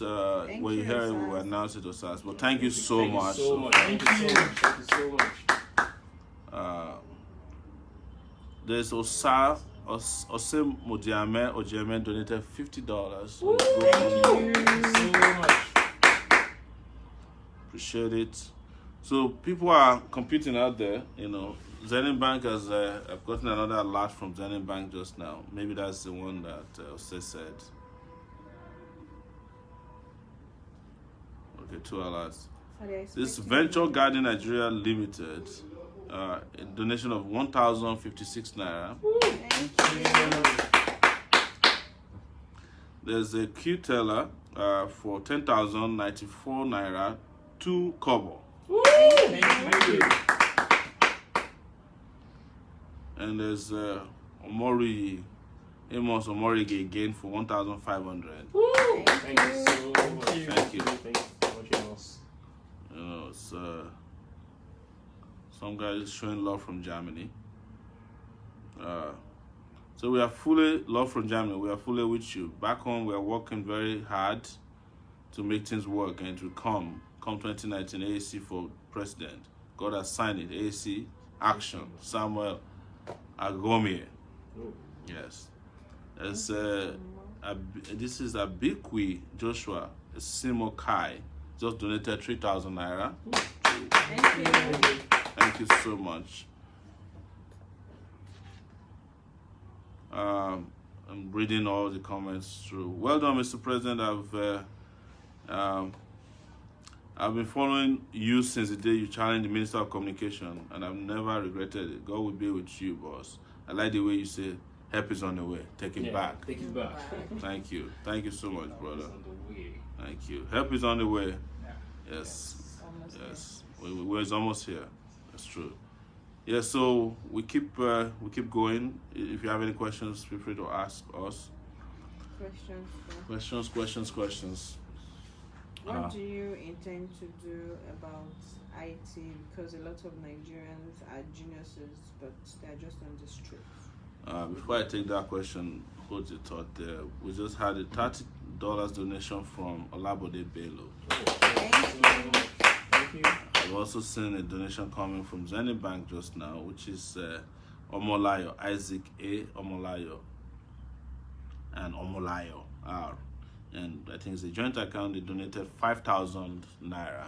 When you hear it, we'll announce it to us. But thank you so much. Thank you so much. There's Osem Ojeme donated $50. Thank you so much. Appreciate it. So people are competing out there. You know, Zenith Bank has I've gotten another alert from Zenith Bank just now. Maybe that's the one that Ose said. Okay, 2 alerts. This Venture Garden Nigeria Limited, a donation of 1,056 naira. There's a Q teller for 10,094 naira, 2 kobo. Thank you. And there's Amos Omorige again for 1,500. Thank you so much. Thank you. Thank you for watching us. You know, it's some guys showing love from Germany. So we are fully love from Germany. We are fully with you. Back home, we are working very hard to make things work, and to come 2019 AAC for president. God has signed it. AAC action. Samuel Agomie. Yes. This is Abikwi Joshua Simo Kai. Just donated 3,000 naira. Thank you so much. I'm reading all the comments through. Well done, Mr. President. I've been following you since the day you challenged the Minister of Communication, and I've never regretted it. God will be with you, boss. I like the way you say, help is on the way. Take it back. Take it back. Thank you. Thank you so much, brother. On the way. Thank you. Help is on the way. Yeah. Yes. Yes. We're almost here. That's true. Yeah, so we keep going. If you have any questions, feel free to ask us. Questions. What do you intend to do about IT? Because a lot of Nigerians are geniuses, but they're just on the streets. Before I take that question, hold your thought there. We just had a $30 donation from Olabode Bello. Thank you. I've also seen a donation coming from Zenith Bank just now, which is Omolayo, Isaac A. Omolayo, and Omolayo R. And I think it's a joint account. They donated 5,000 naira.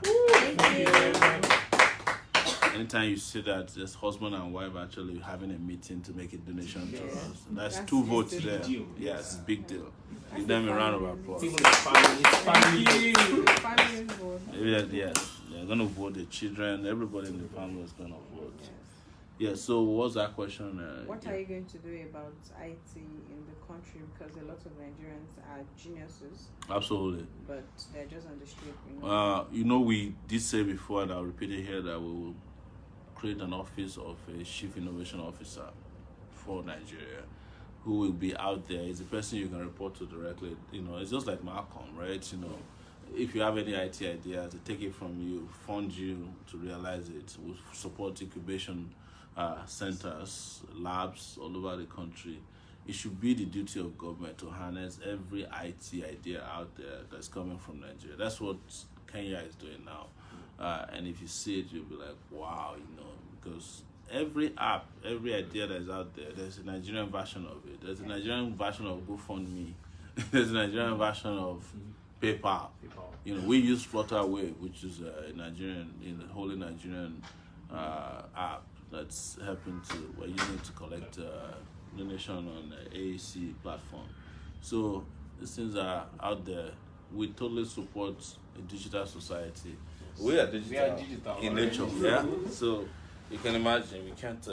Anytime you see that there's husband and wife actually having a meeting to make a donation to us, that's 2 votes there. deal. Yes, it's a big deal. Give them a round of applause. Even the family. Family vote. Yes, they're gonna vote. The children, everybody in the family is gonna vote. Yeah. So what's that question? What are you going to do about IT in the country? Because a lot of Nigerians are geniuses, Absolutely. but they're just on the street. We did say before, and I'll repeat it here, that we will create an office of a chief innovation officer for Nigeria, who will be out there. Is the person you can report to directly. It's just like Malcolm, right? If you have any IT ideas, they take it from you, fund you to realize it. We'll support incubation centers, labs all over the country. It should be the duty of government to harness every IT idea out there that's coming from Nigeria. That's what Kenya is doing now. And if you see it, you'll be like, wow, because every app, every idea that's out there, there's a Nigerian version of it. There's a Nigerian version of GoFundMe. There's a Nigerian version of PayPal. We use Flutterwave, which is a Nigerian, wholly Nigerian app that's helping we're using it to collect donation on the AAC platform. So these things are out there. We totally support a digital society. We are digital in nature, yeah. So you can imagine we can't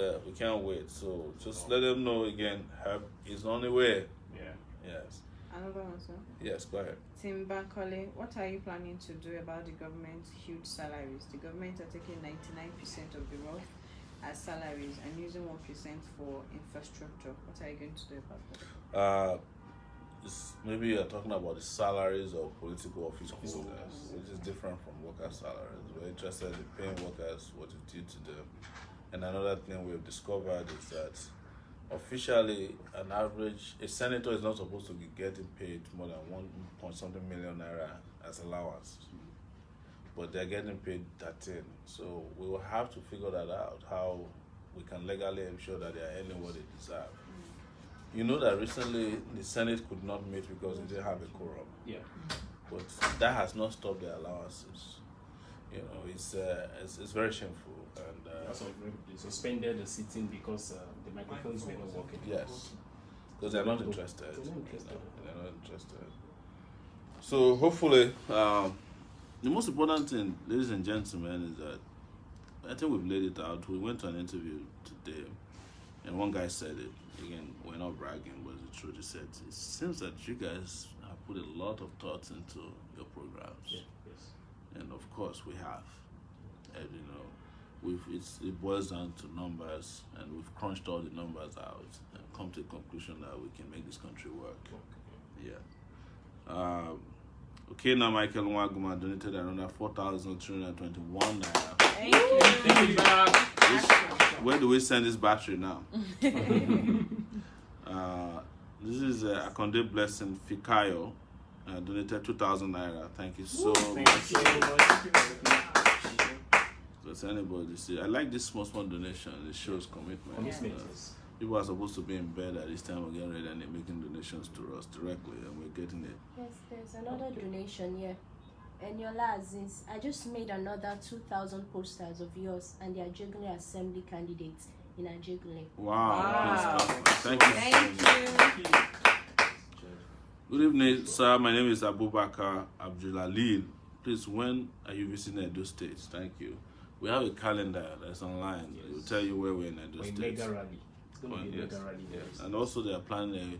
wait. So just let them know again. Help is on the way. Yeah. Yes. Another one, sir. Yes. Go ahead. Tim Bankole, what are you planning to do about the government's huge salaries? The government are taking 99% of the wealth as salaries and using 1% for infrastructure. What are you going to do about that? Maybe you're talking about the salaries of political office holders, which is different from workers' salaries. We're interested in paying workers what is due to them. And another thing we've discovered is that officially, an average, a senator is not supposed to be getting paid more than 1.something million naira as allowance. But they're getting paid 13. So we will have to figure that out, how we can legally ensure that they are earning what they deserve. You know that recently the Senate could not meet because they didn't have a quorum. Yeah. But that has not stopped their allowances. You know, it's very shameful. And Also, they suspended the sitting because the microphones were not working. yes, because they're not interested. They're not interested. They're not interested. So hopefully, the most important thing, ladies and gentlemen, is that I think we've laid it out. We went to an interview today, and one guy said it. Again, we're not bragging, but it's the truth. He said, it seems that you guys have put a lot of thoughts into your programs. Yeah. Yes. And of course we have. And you know, it boils down to numbers, and we've crunched all the numbers out and come to a conclusion that we can make this country work. Yeah. Okay, now Michael Nwaguma donated another 4,321 naira. Thank you. Takeitback. Where do we send this battery now? This is Akonde Blessing Fikayo, donated 2,000 naira. Thank you so Thank much. you so much. Does anybody see? I like this small donation. It shows commitment. Commitment, Uh, yes. People are supposed to be in bed at this time of getting ready and they're making donations to us directly, and we're getting it. Yes, there's another donation here. And your Aziz, I just made another 2,000 posters of yours and they are Ajegunle Assembly candidates in Ajegunle. Wow. Thank you. Thank you. Good evening, sir. My name is Abubakar Abdullalil. Please, when are you visiting Edo State? Thank you. We have a calendar that's online. Yes. It will tell you where we're in Edo Or a State. mega rally. It's going to be a Yes. mega rally. Yes. And also they are planning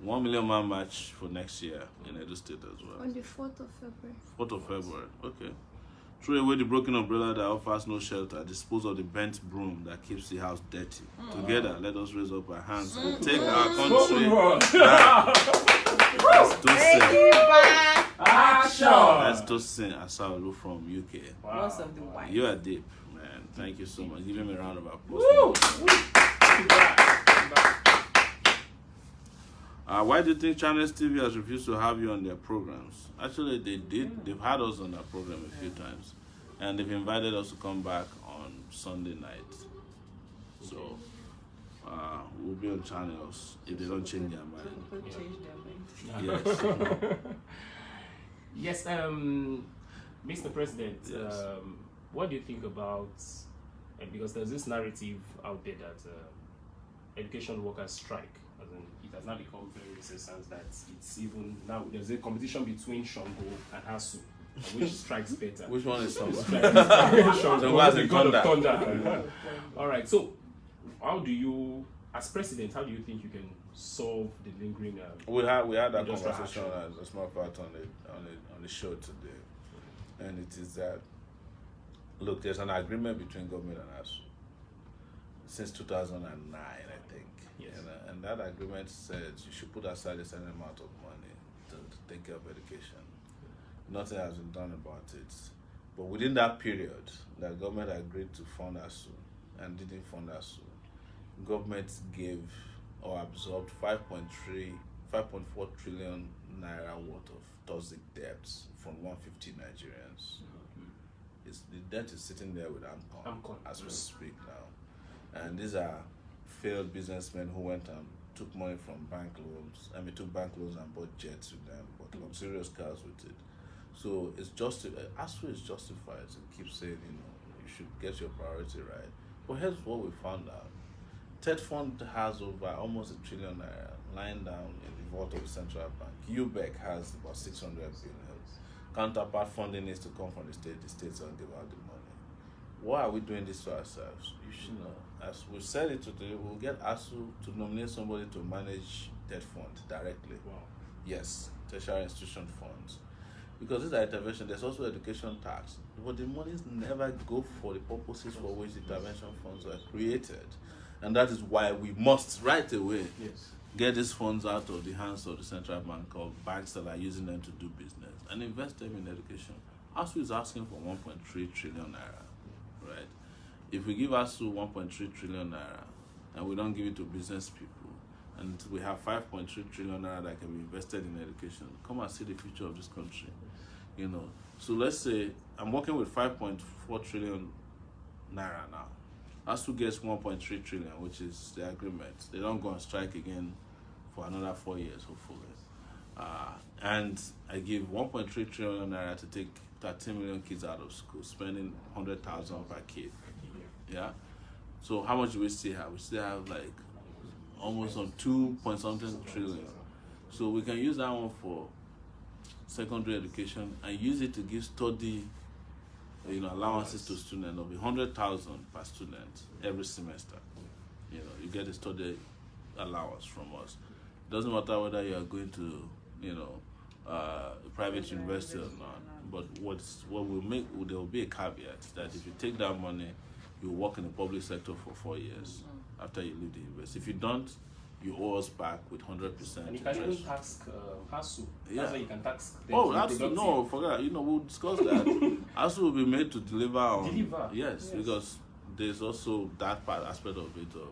a 1 million man march for next year in Edo State as well. On the 4th of February. 4th of February. Okay. Throw away the broken umbrella that offers no shelter. Dispose of the bent broom that keeps the house dirty. Together, let us raise up our hands and take our country back. That's Tosin. Takeitback. Action! That's Tosin Asaolu from UK. Most of the white. You are deep, man. Thank you so much. Give him a round of applause. Woo! Why do you think Channels TV has refused to have you on their programs? Actually, they did. They've had us on their program a few times, and they've invited us to come back on Sunday night. So we'll be on Channels if they don't change their mind. People change their mind. Yes. Yes, Mr. President, Yes. what do you think about, because there's this narrative out there that education workers strike, as in it has now become very resistant that it's even, now there's a competition between Shango and Hasu, which strikes better. Which one is somewhere? Shango has is the the god of thunder. thunder. All right, so how do you, as president, how do you think you can solve the lingering We had that industrial conversation action? as a matter of fact on the show today, and it is that, look, there's an agreement between government and ASU since 2009, I think. Yes. And that agreement said you should put aside a certain amount of money to take care of education. Nothing has been done about it. But within that period, the government agreed to fund ASU and didn't fund ASU. Government gave or absorbed 5.4 trillion naira worth of toxic debts from 150 Nigerians. The debt is sitting there with AMCON as we speak now. And these are failed businessmen who went and took money from bank loans. Took bank loans and bought jets with them, bought luxurious cars with it. So it's ASU is justified to keep saying, you should get your priority right. But here's what we found out. TED Fund has over almost $1 trillion lying down in the vault of the central bank. UBEC has about 600 billion. Counterpart funding needs to come from the state. The states don't give out the money. Why are we doing this to ourselves? You should know. As we said it today, we'll get ASU to nominate somebody to manage TED Fund directly. Wow. Yes, tertiary institution funds. because this is intervention. There's also education tax, but the monies never go for the purposes for which the intervention funds were created, and that is why we must right away get these funds out of the hands of the central bank or banks that are using them to do business and invest them in education. ASU is asking for 1.3 trillion naira, right? If we give ASU 1.3 trillion naira and we don't give it to business people, and we have 5.3 trillion naira that can be invested in education, come and see the future of this country, you know. So let's say I'm working with 5.4 trillion naira now. ASU gets 1.3 trillion, which is the agreement. They don't go on strike again for another 4 years, hopefully. And I give 1.3 trillion naira to take 13 million kids out of school, spending 100,000 per kid. Yeah. So how much do we still have? We still have like almost on 2-point-something trillion. So we can use that one for secondary education and use it to give study, you know, allowances to students of 100,000 per student every semester. You know, you get a study allowance from us. Doesn't matter whether you are going to, you know, private university or not. But what will make, there will be a caveat that if you take that money, you work in the public sector for 4 years after you leave the university. If you don't, you owe us back with 100%. And you can even tax ASU. Yeah. That's why you can tax them. Oh, ASU, no, forget. You know, we'll discuss that. ASU will be made to deliver on. Deliver. Yes, because there's also that part aspect of it of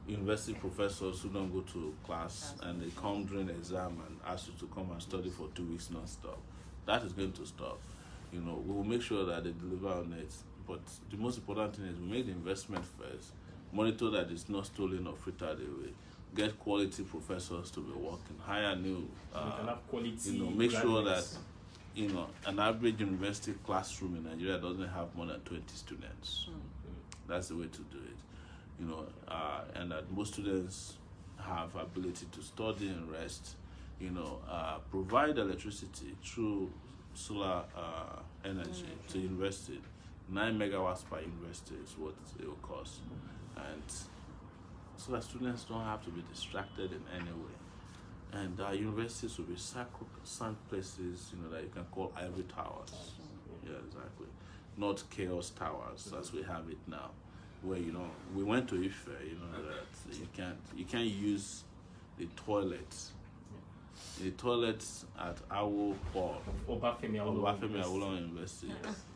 university professors who don't go to class and they come during the exam and ask you to come and study for 2 weeks non-stop. That is going to stop. You know, we will make sure that they deliver on it. But the most important thing is we make the investment first, monitor that it's not stolen or frittered away, get quality professors to be working, hire new, we can have quality, you know, make sure that, you know, an average university classroom in Nigeria doesn't have more than 20 students. That's the way to do it, you know, and that most students have ability to study and rest, you know, provide electricity through solar energy to university. 9 megawatts per university is what it will cost, and so that students don't have to be distracted in any way. And universities will be sacrosanct places, you know, that you can call ivory towers. Yeah, exactly. Not chaos towers as we have it now, where, you know, we went to Ife, you know, that you can't use the toilets. The toilets at Awo or Obafemi Awolowo University.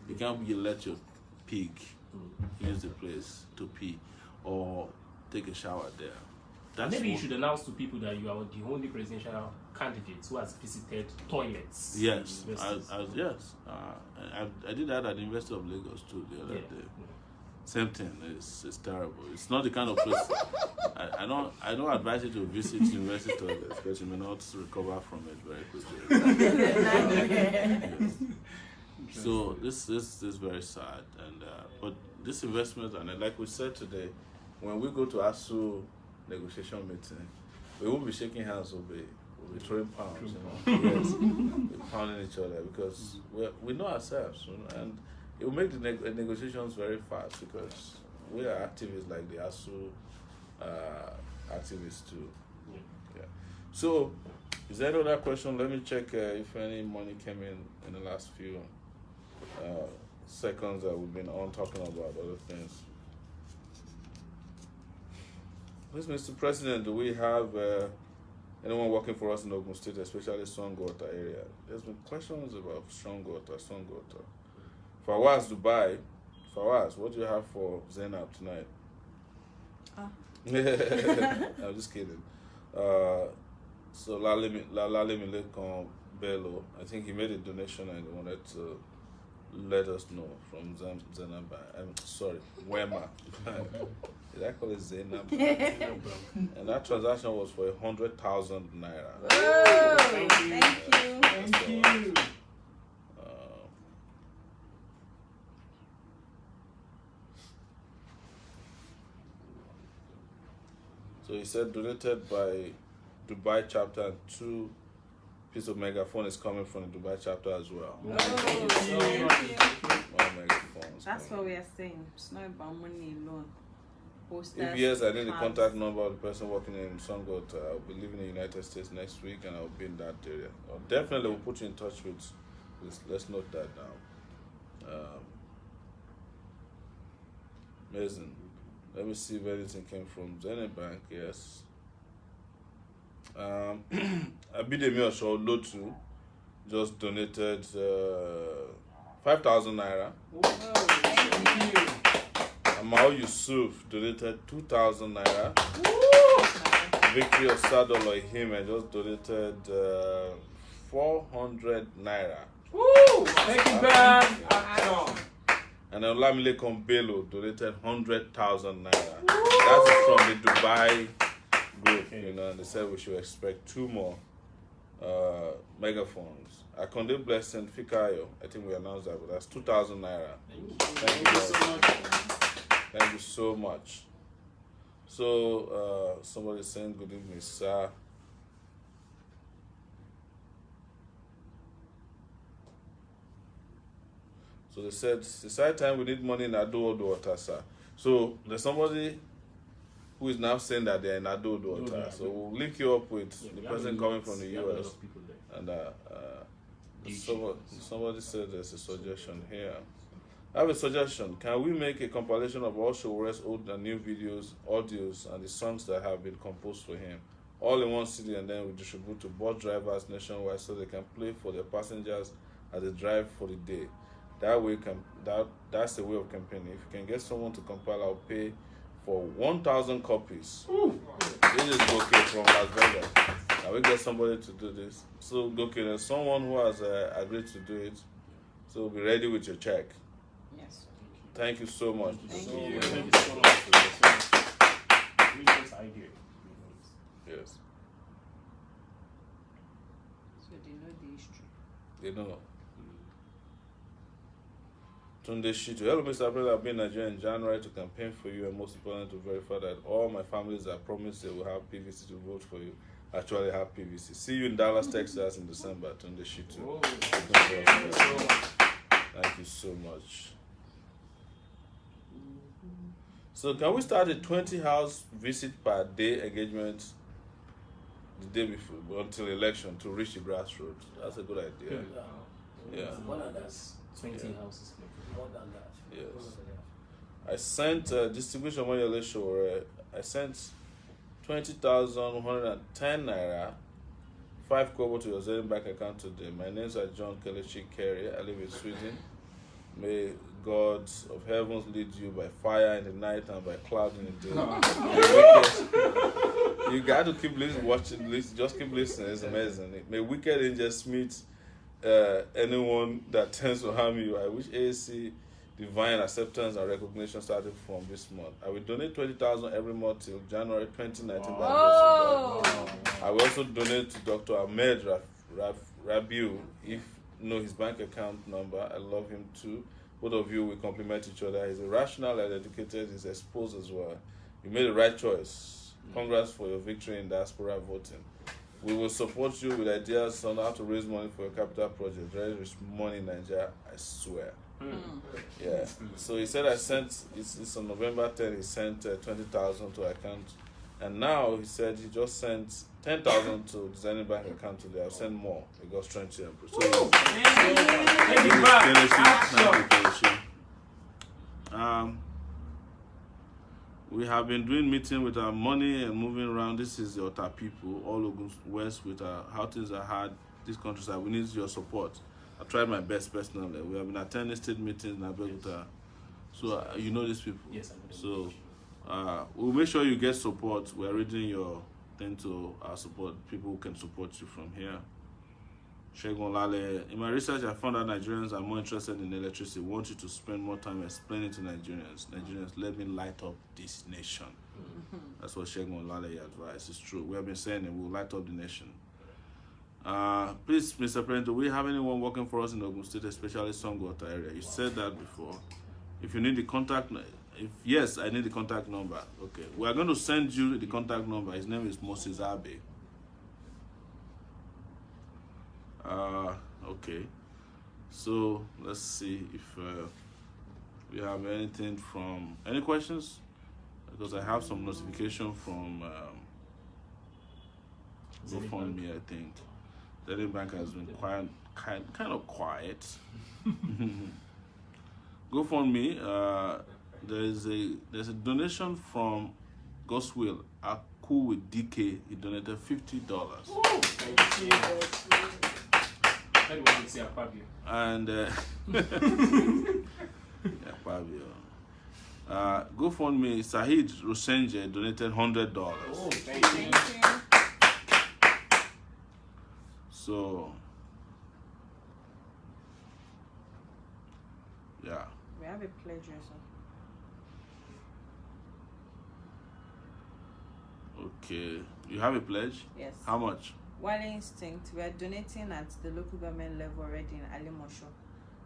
You can't let your pig use the place to pee or take a shower there. That's maybe you should announce to people that you are the only presidential candidate who has visited toilets. Yes, I did that at the University of Lagos too the other day. Same thing. It's terrible. It's not the kind of place. I don't advise you to visit university toilets because you may not recover from it very quickly. Yes. So this is very sad, and but this investment, and like we said today, when we go to ASU negotiation meeting, we won't be shaking hands. We'll be throwing pounds. You know? Yes, we're pounding each other because we know ourselves, you know, and it will make the negotiations very fast because we are activists like the ASU activists too. Yeah. So, is there any other question? Let me check if any money came in the last few seconds that we've been on talking about other things. Please, Mr. President, do we have anyone working for us in Ogun State, especially Songwater area? There's been questions about Songwater. Fawaz, Dubai. Fawaz, what do you have for Zainab tonight? I'm just kidding. So Lalemi Bello, I think he made a donation and he wanted to let us know from Zainab. I'm sorry, Wema. Did I call it Zainab? And that transaction was for 100,000 naira. Oh, thank you. So he said donated by Dubai chapter, and 2 pieces of megaphone is coming from the Dubai chapter as well. Oh, thank you. One megaphone. That's what we are saying. It's not about money alone. Posters, if yes, I need the cards. contact number of the person working in Songot. I'll be leaving the United States next week and I'll be in that area. Definitely we'll put you in touch with let's note that down. Amazing. Let me see if anything came from Zenith Bank. Yes. Abidemi Osho Lotu just donated 5,000 naira. Amao Yusuf donated 2,000 naira. Victory Osadolo Ihime just donated 400 naira. Takeitback. Action. And then Olamile Kombelo donated 100,000 naira. That is from the Dubai group, you know, and they said we should expect 2 more megaphones. Akonde Blessing Fikayo, I think we announced that, but that's 2,000 naira. Thank you so much. Thank you so much. So, somebody saying good evening, sir. So they said, it's high time we need money in Ado water, sir. So there's somebody who is now saying that they're in Ado water. So we'll link you up with the person coming from the US. And somebody said there's a suggestion here. I have a suggestion. Can we make a compilation of all Sowore's old and new videos, audios, and the songs that have been composed for him, all in one CD, and then we distribute to bus drivers nationwide so they can play for their passengers as they drive for the day. That way, that's the way of campaigning. If you can get someone to compile, I'll pay for 1,000 copies. This is Goke from Las Vegas. Now we get somebody to do this. So Goke, there's someone who has agreed to do it. So be ready with your check. Yes. Thank you so much. Thank Thank you. you so much for this brilliant idea. Yes, So they know the history. they know. Tunde Shitu. Hello, Mr. President. I've been in Nigeria in January to campaign for you, and most important to verify that all my families that promised they will have PVC to vote for you actually have PVC. See you in Dallas, Texas in December. Tunde Shitu. Thank you so much. So can we start a 20 house visit per day engagement the day before until election to reach the grassroots? That's a good idea. Yeah. More than that. 20 houses. More than that. Yes. I sent distinguished Omoyele Sowore. I sent 20,110 naira, 5 kobo to your Zenith Bank account today. My names are John Kelechi Kerry. I live in Sweden. May God of heavens lead you by fire in the night and by cloud in the day. You got to keep watching, just keep listening. It's amazing. May wicked angels meet anyone that tends to harm you. I wish AAC divine acceptance and recognition starting from this month. I will donate 20,000 every month till January 2019. Oh. I will also donate to Dr. Ahmed Rabiu. If you know his bank account number, I love him too. Both of you will complement each other. He's a rational and educated. He's exposed as well. You made the right choice. Congrats for your victory in diaspora voting. We will support you with ideas on how to raise money for your capital project. Raise money in Nigeria, I swear. Yeah. So he said it's on November 10th, he sent 20,000 to account. And now he said he just sent 10,000 to the Zenith Bank account today. I'll send more. It got strength to improve. So we have been doing meeting with our money and moving around. This is the Ota people, all Ogun West, with how things are hard. These countries we need your support. I've tried my best personally. We have been attending state meetings in Abeokuta. So you know these people. Yes, I know. So we'll make sure you get support. We're reading your thing to our support, people who can support you from here. Shegun Lale, in my research, I found that Nigerians are more interested in electricity. Want you to spend more time explaining to Nigerians. Nigerians, let me light up this nation. That's what Shegun Lale advised. It's true. We have been saying it. We'll light up the nation. Please, Mr. President, do we have anyone working for us in Ogun State, especially Songota area? You said that before. If you need the contact, yes, I need the contact number. Okay, we are going to send you the contact number. His name is Moses Abe. Okay, so let's see if we have anything from any questions, because I have some notification from GoFundMe. I think Zenith Bank has been kind of quiet. GoFundMe. There's a donation from God's Will. Aku with DK. He donated $50. Thank you. Everyone would say Akpabio. And Akpabio. GoFundMe. Sahid Rosenje donated $100. Oh, thank you. Thank you. So, yeah. We have a pledge also. Okay. You have a pledge? Yes. How much? Wale Instinct, we are donating at the local government level already in Alimosho,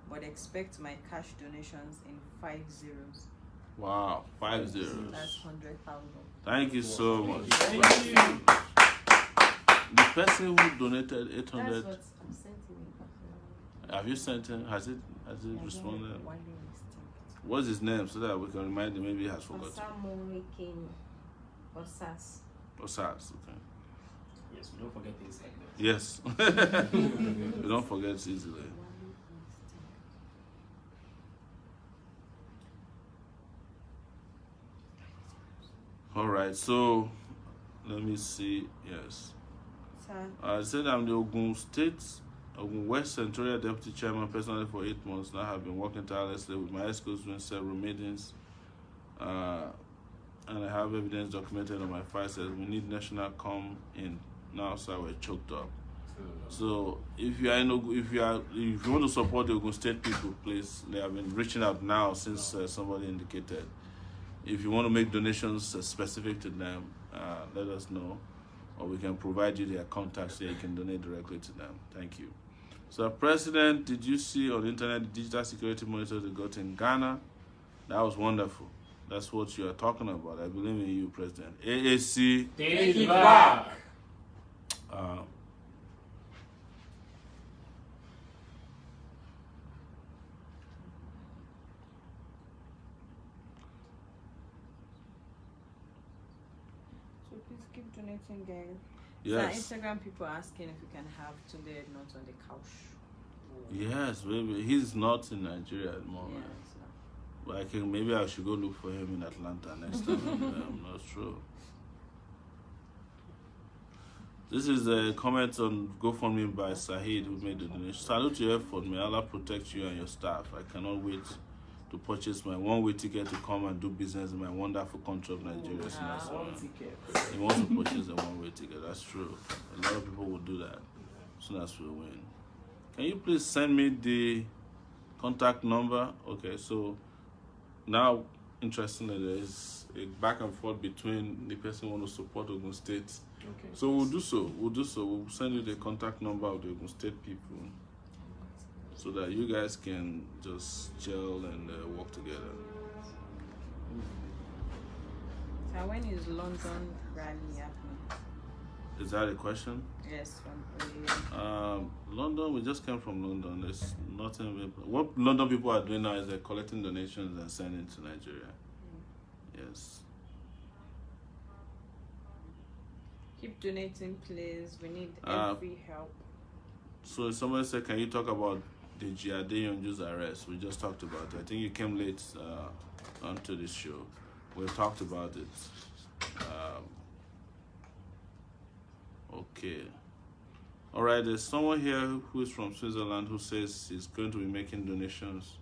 but expect my cash donations in 5 zeros. Wow. 5 zeros. That's 100,000. Thank you so much. Thank you. The person who donated That's 800, what I'm sending. have you sent him? Has it responded? Wale Instinct. What's his name so that we can remind him? Maybe he has forgotten. Osamorekin Osas. Osas, okay. Yes, we don't forget things like that. Yes. We don't forget easily. Wale Instinct. All right, so let me see. Yes. Sir, I said I'm the Ogun West Senatorial Deputy Chairman personally for 8 months. Now I have been working tirelessly with my escorts doing several meetings. And I have evidence documented on my file says we need national come in now, so we're choked up. So if you want to support the Ogun State people, please, they have been reaching out now since somebody indicated. If you want to make donations specific to them, let us know, or we can provide you their contacts so you can donate directly to them. Thank you. So, President, did you see on the internet the digital security monitor they got in Ghana? That was wonderful. That's what you are talking about. I believe in you, President. AAC. Takeitback. so please keep donating, guys. Yes. Sir, Instagram people asking if we can have Tunde not on the couch. Yes, baby. He's not in Nigeria at the moment. Yes, sir. But maybe I should go look for him in Atlanta next time. I'm not sure. This is a comment on GoFundMe by Sahid, who made the donation. Salute your effort. May Allah protect you and your staff. I cannot wait to purchase my one-way ticket to come and do business in my wonderful country of Nigeria. One ticket. He wants to purchase a one-way ticket. That's true. A lot of people will do that as soon as we win. Can you please send me the contact number? Okay, so now, interestingly, there's a back and forth between the person who wants to support Ogun State. Okay. So we'll do so. We'll send you the contact number of the Ogun State people so that you guys can just gel and work together. So when is London rally happening? Is that a question? Yes, London, we just came from London. There's nothing. What London people are doing now is they're collecting donations and sending to Nigeria. Yes. keep donating, please. We need every help. So somebody said, can you talk about Deji Adeyanju's arrest? We just talked about it. I think you came late onto this show. We've talked about it. Okay. All right, there's someone here who is from Switzerland who says he's going to be making donations.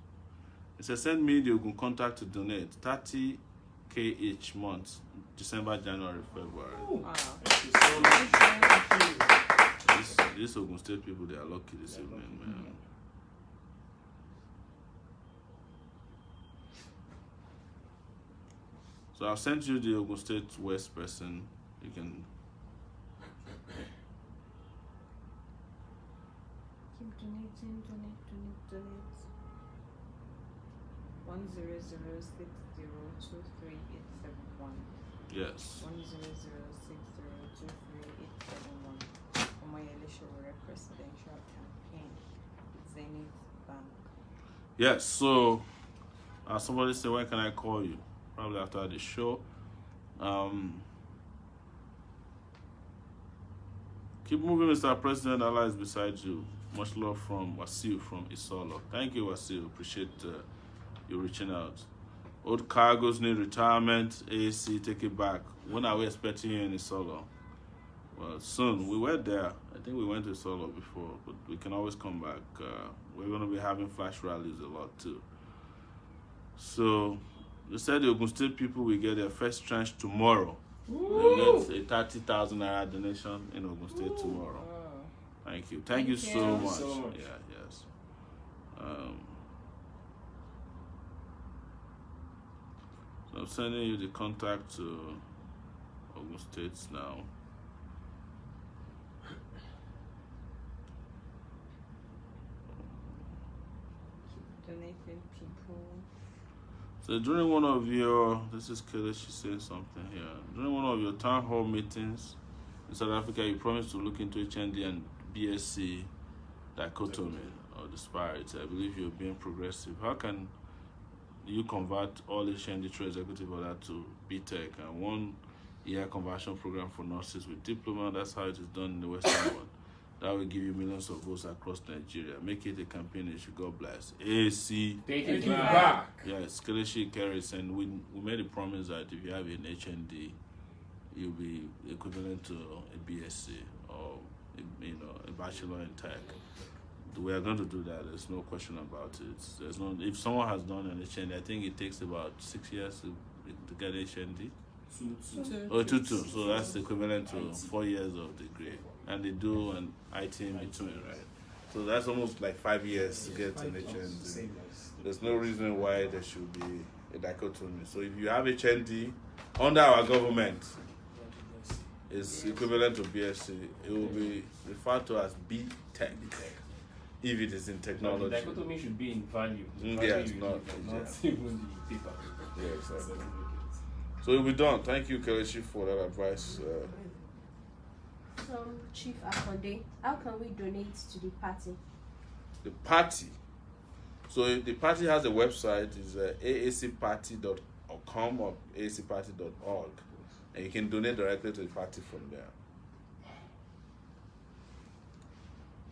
He says, send me the Ogun contact to donate 30K each month, December, January, February. Wow. These Ogun State people, they are lucky this evening, man. So I've sent you the Ogun State West person. You can. Keep donating, donate. 100602387 Yes. 100602387 Omoyele Sowore presidential campaign, Zenith Bank. Yes. So somebody said, when can I call you? Probably after the show. Keep moving, Mr. President. Allah is beside you. Much love from Wasil from Isolo. Thank you, Wasil. Appreciate you reaching out. Old cargoes need retirement. AAC, take it back. When are we expecting you in Isolo? Well, soon. We were there. I think we went to Isolo before, but we can always come back. We're going to be having flash rallies a lot too. So, they said the Ogun State people will get their first tranche tomorrow. They get a 30,000 naira donation in Ogun State tomorrow. Thank you. Thank you so much. Yeah, yes. So I'm sending you the contact to Ogun State now. Donating people. So during one of your, this is Kelly, she's saying something here. During one of your town hall meetings in South Africa, you promised to look into HND and BSc dichotomy or disparity. I believe you're being progressive. How can you convert all HND through executive order to BTech and 1 year conversion program for nurses with diploma? That's how it is done in the Western world. That will give you millions of votes across Nigeria. Make it a campaign issue. God bless. AAC. Take it back. Yes, Kelechi Keris, and we made a promise that if you have an HND, you'll be equivalent to a BSc or a bachelor in tech. We are going to do that. There's no question about it. There's no. If someone has done an HND, I think it takes about 6 years to get HND. Two. So that's equivalent to 4 years of degree, and they do an IT in between, right? So that's almost like 5 years to get an HND. There's no reason why there should be a dichotomy. So if you have HND under our government, it's equivalent to BSc. It will be referred to as B Tech if it is in technology. The dichotomy should be in value. Yeah, it's not. Even the paper. Yeah, exactly. So we'll be done. Thank you, Kelechi, for that advice. So, Chief Akonde, how can we donate to the party? The party. So the party has a website. It's aacparty.com or aacparty.org. And you can donate directly to the party from there.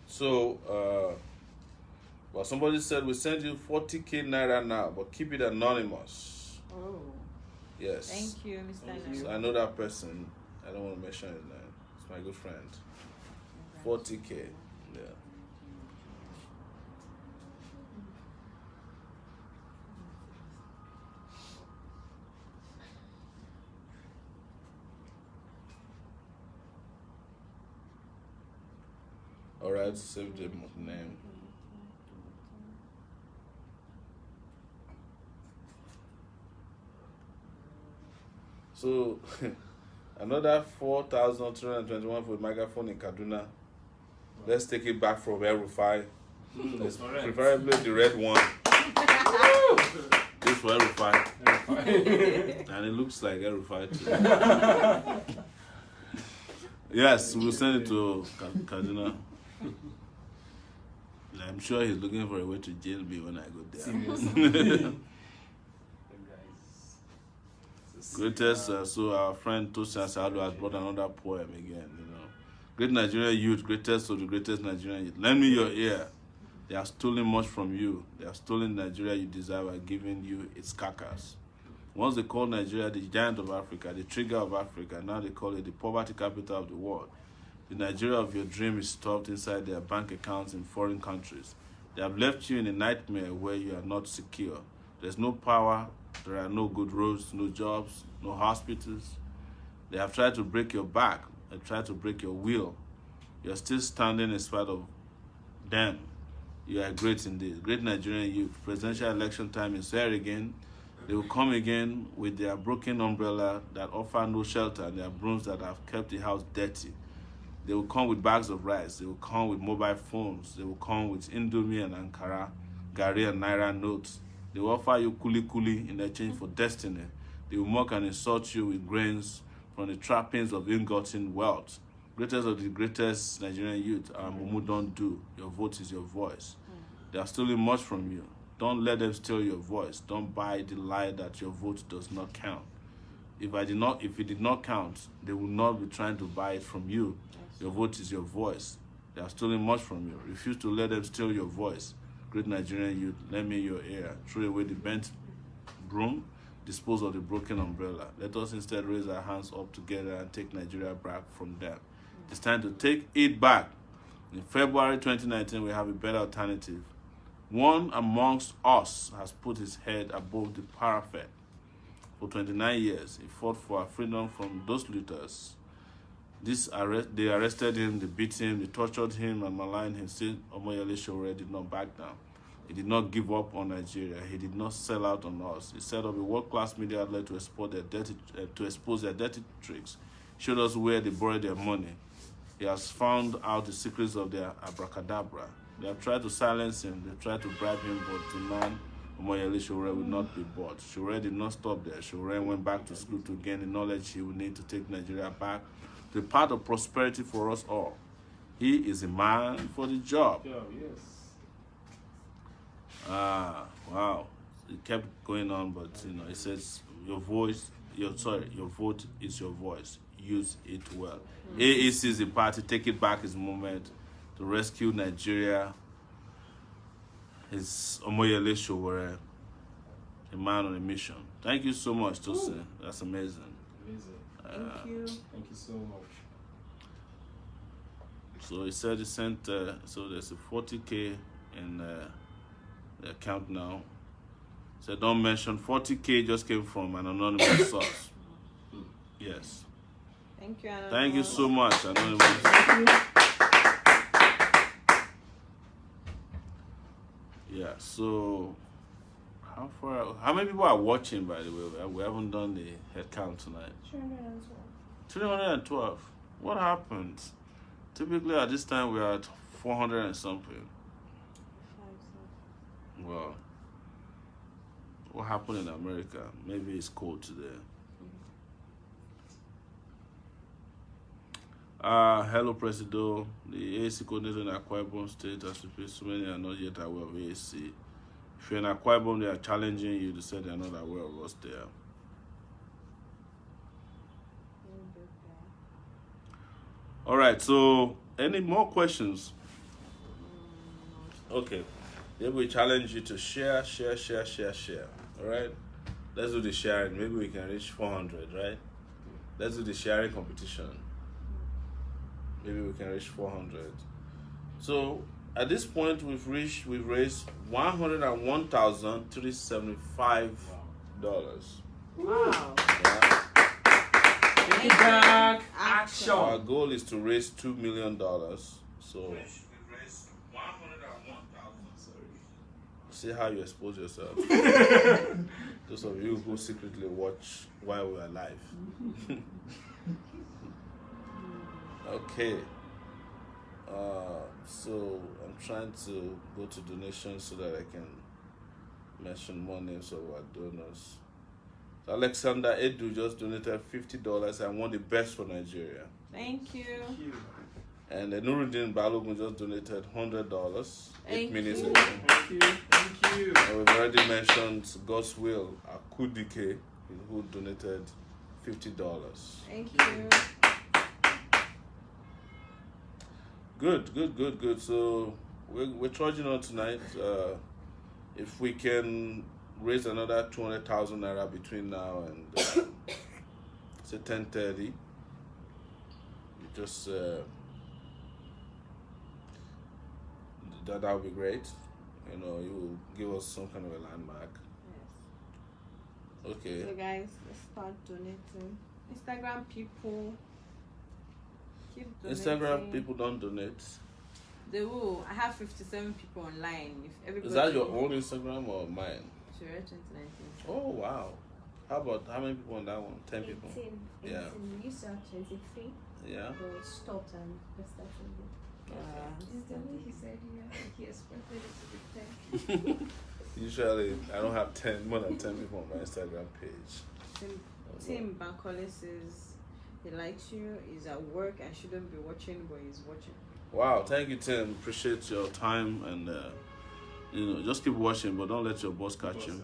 So, well, somebody said we send you 40k naira now, but keep it anonymous. Oh. Yes. Thank you, Mr. So I know that person. I don't want to mention his name. It's my good friend. 40k. Yeah. All right, save the name. So, another 4,321 for the microphone in Kaduna. Let's take it back from El-Rufai. Preferably the red one. This for El-Rufai. And it looks like El-Rufai too. Yes, we'll send it to Kaduna. I'm sure he's looking for a way to jail me when I go there. Greatest, so our friend Tosin Asado has brought another poem again, Great Nigerian youth, greatest of the greatest Nigerian youth. Lend me your ear. They have stolen much from you. They have stolen Nigeria you desire by giving you its carcass. Once they called Nigeria the giant of Africa, the trigger of Africa, now they call it the poverty capital of the world. The Nigeria of your dream is stuffed inside their bank accounts in foreign countries. They have left you in a nightmare where you are not secure. There's no power, there are no good roads, no jobs, no hospitals. They have tried to break your back and tried to break your will. You're still standing in spite of them. You are great indeed. Great Nigerian youth. Presidential election time is here again. They will come again with their broken umbrella that offer no shelter and their brooms that have kept the house dirty. They will come with bags of rice. They will come with mobile phones. They will come with Indomie and Ankara, Gari and Naira notes. They will offer you kuli in exchange for destiny. They will mock and insult you with grains from the trappings of ill-gotten wealth. Greatest of the greatest Nigerian youth, Mumu don't do. Your vote is your voice. They are stealing much from you. Don't let them steal your voice. Don't buy the lie that your vote does not count. If it did not count, they will not be trying to buy it from you. Your vote is your voice. They have stolen much from you. Refuse to let them steal your voice. Great Nigerian youth, lend me your ear. Throw away the bent broom, dispose of the broken umbrella. Let us instead raise our hands up together and take Nigeria back from them. It's time to take it back. In February 2019, we have a better alternative. One amongst us has put his head above the parapet. For 29 years, he fought for our freedom from those looters. They arrested him, they beat him, they tortured him and maligned him. Still, Omoyele Sowore did not back down. He did not give up on Nigeria. He did not sell out on us. He set up a world-class media outlet to expose their dirty tricks. Showed us where they borrowed their money. He has found out the secrets of their abracadabra. They have tried to silence him. They tried to bribe him, but the man, Omoyele Sowore, will not be bought. Sowore did not stop there. Sowore went back to school to gain the knowledge he would need to take Nigeria back to the path of prosperity for us all. He is a man for the job. Yeah, yes. Wow. It kept going on, but it says your vote is your voice. Use it well. AAC is the party. Take it back is the moment to rescue Nigeria. It's Omoyele Sowore, a man on a mission. Thank you so much, Tosin. That's amazing. Amazing. Thank you. Thank you so much. So he said he sent, so there's a 40K in the account now. So don't mention 40K just came from an anonymous source. Yes. Thank you, Anonymous. Thank you so much, Anonymous. Yeah, so how many people are watching, by the way? We haven't done the head count tonight. 312. What happened? Typically at this time we are at 400 and something. Well, what happened in America? Maybe it's cold today. Hello, Presido. The AAC coordinator in Akwa Ibom State has repeated so many are not yet aware of AAC. If you're in Akwa Ibom, they are challenging you to say they are not aware of us there. All right, so any more questions? Okay, then we challenge you to share. All right, let's do the sharing. Maybe we can reach 400, right? Let's do the sharing competition. Maybe we can reach 400. So at this point, we've raised $101,375. Wow. Yeah. Takeitback action. Our goal is to raise $2 million. So we've raised $101,000. See how you expose yourself. Those of you who secretly watch while we're live. Okay. So I'm trying to go to donations so that I can mention more names of our donors. So Alexander Edu just donated $50 and want the best for Nigeria. Thank you. And Nuruddin Balogun just donated $100. 8 minutes ago. Thank you. Thank you. And we've already mentioned God's Will Akudike, who donated $50. Thank you. Good. So we're trudging on tonight. If we can raise another 200,000 naira between now and say 10:30, just that would be great. You will give us some kind of a landmark. Yes. Okay. So guys, let's start donating. Instagram people. Keep donating. Instagram people don't donate. They will. I have 57 people online. If everybody. Is that your own Instagram or mine? Sure, 2019. Oh wow. How many people on that one? 10 people. 18. Yeah. We used to have 23, Yeah. but we stopped and just started again. It's the way he said he expected it to be 10. Usually, I don't have more than 10 people on my Instagram page. Tim Bankole says he likes you. He's at work and shouldn't be watching, but he's watching. Wow, thank you, Tim. Appreciate your time and just keep watching, but don't let your boss catch you.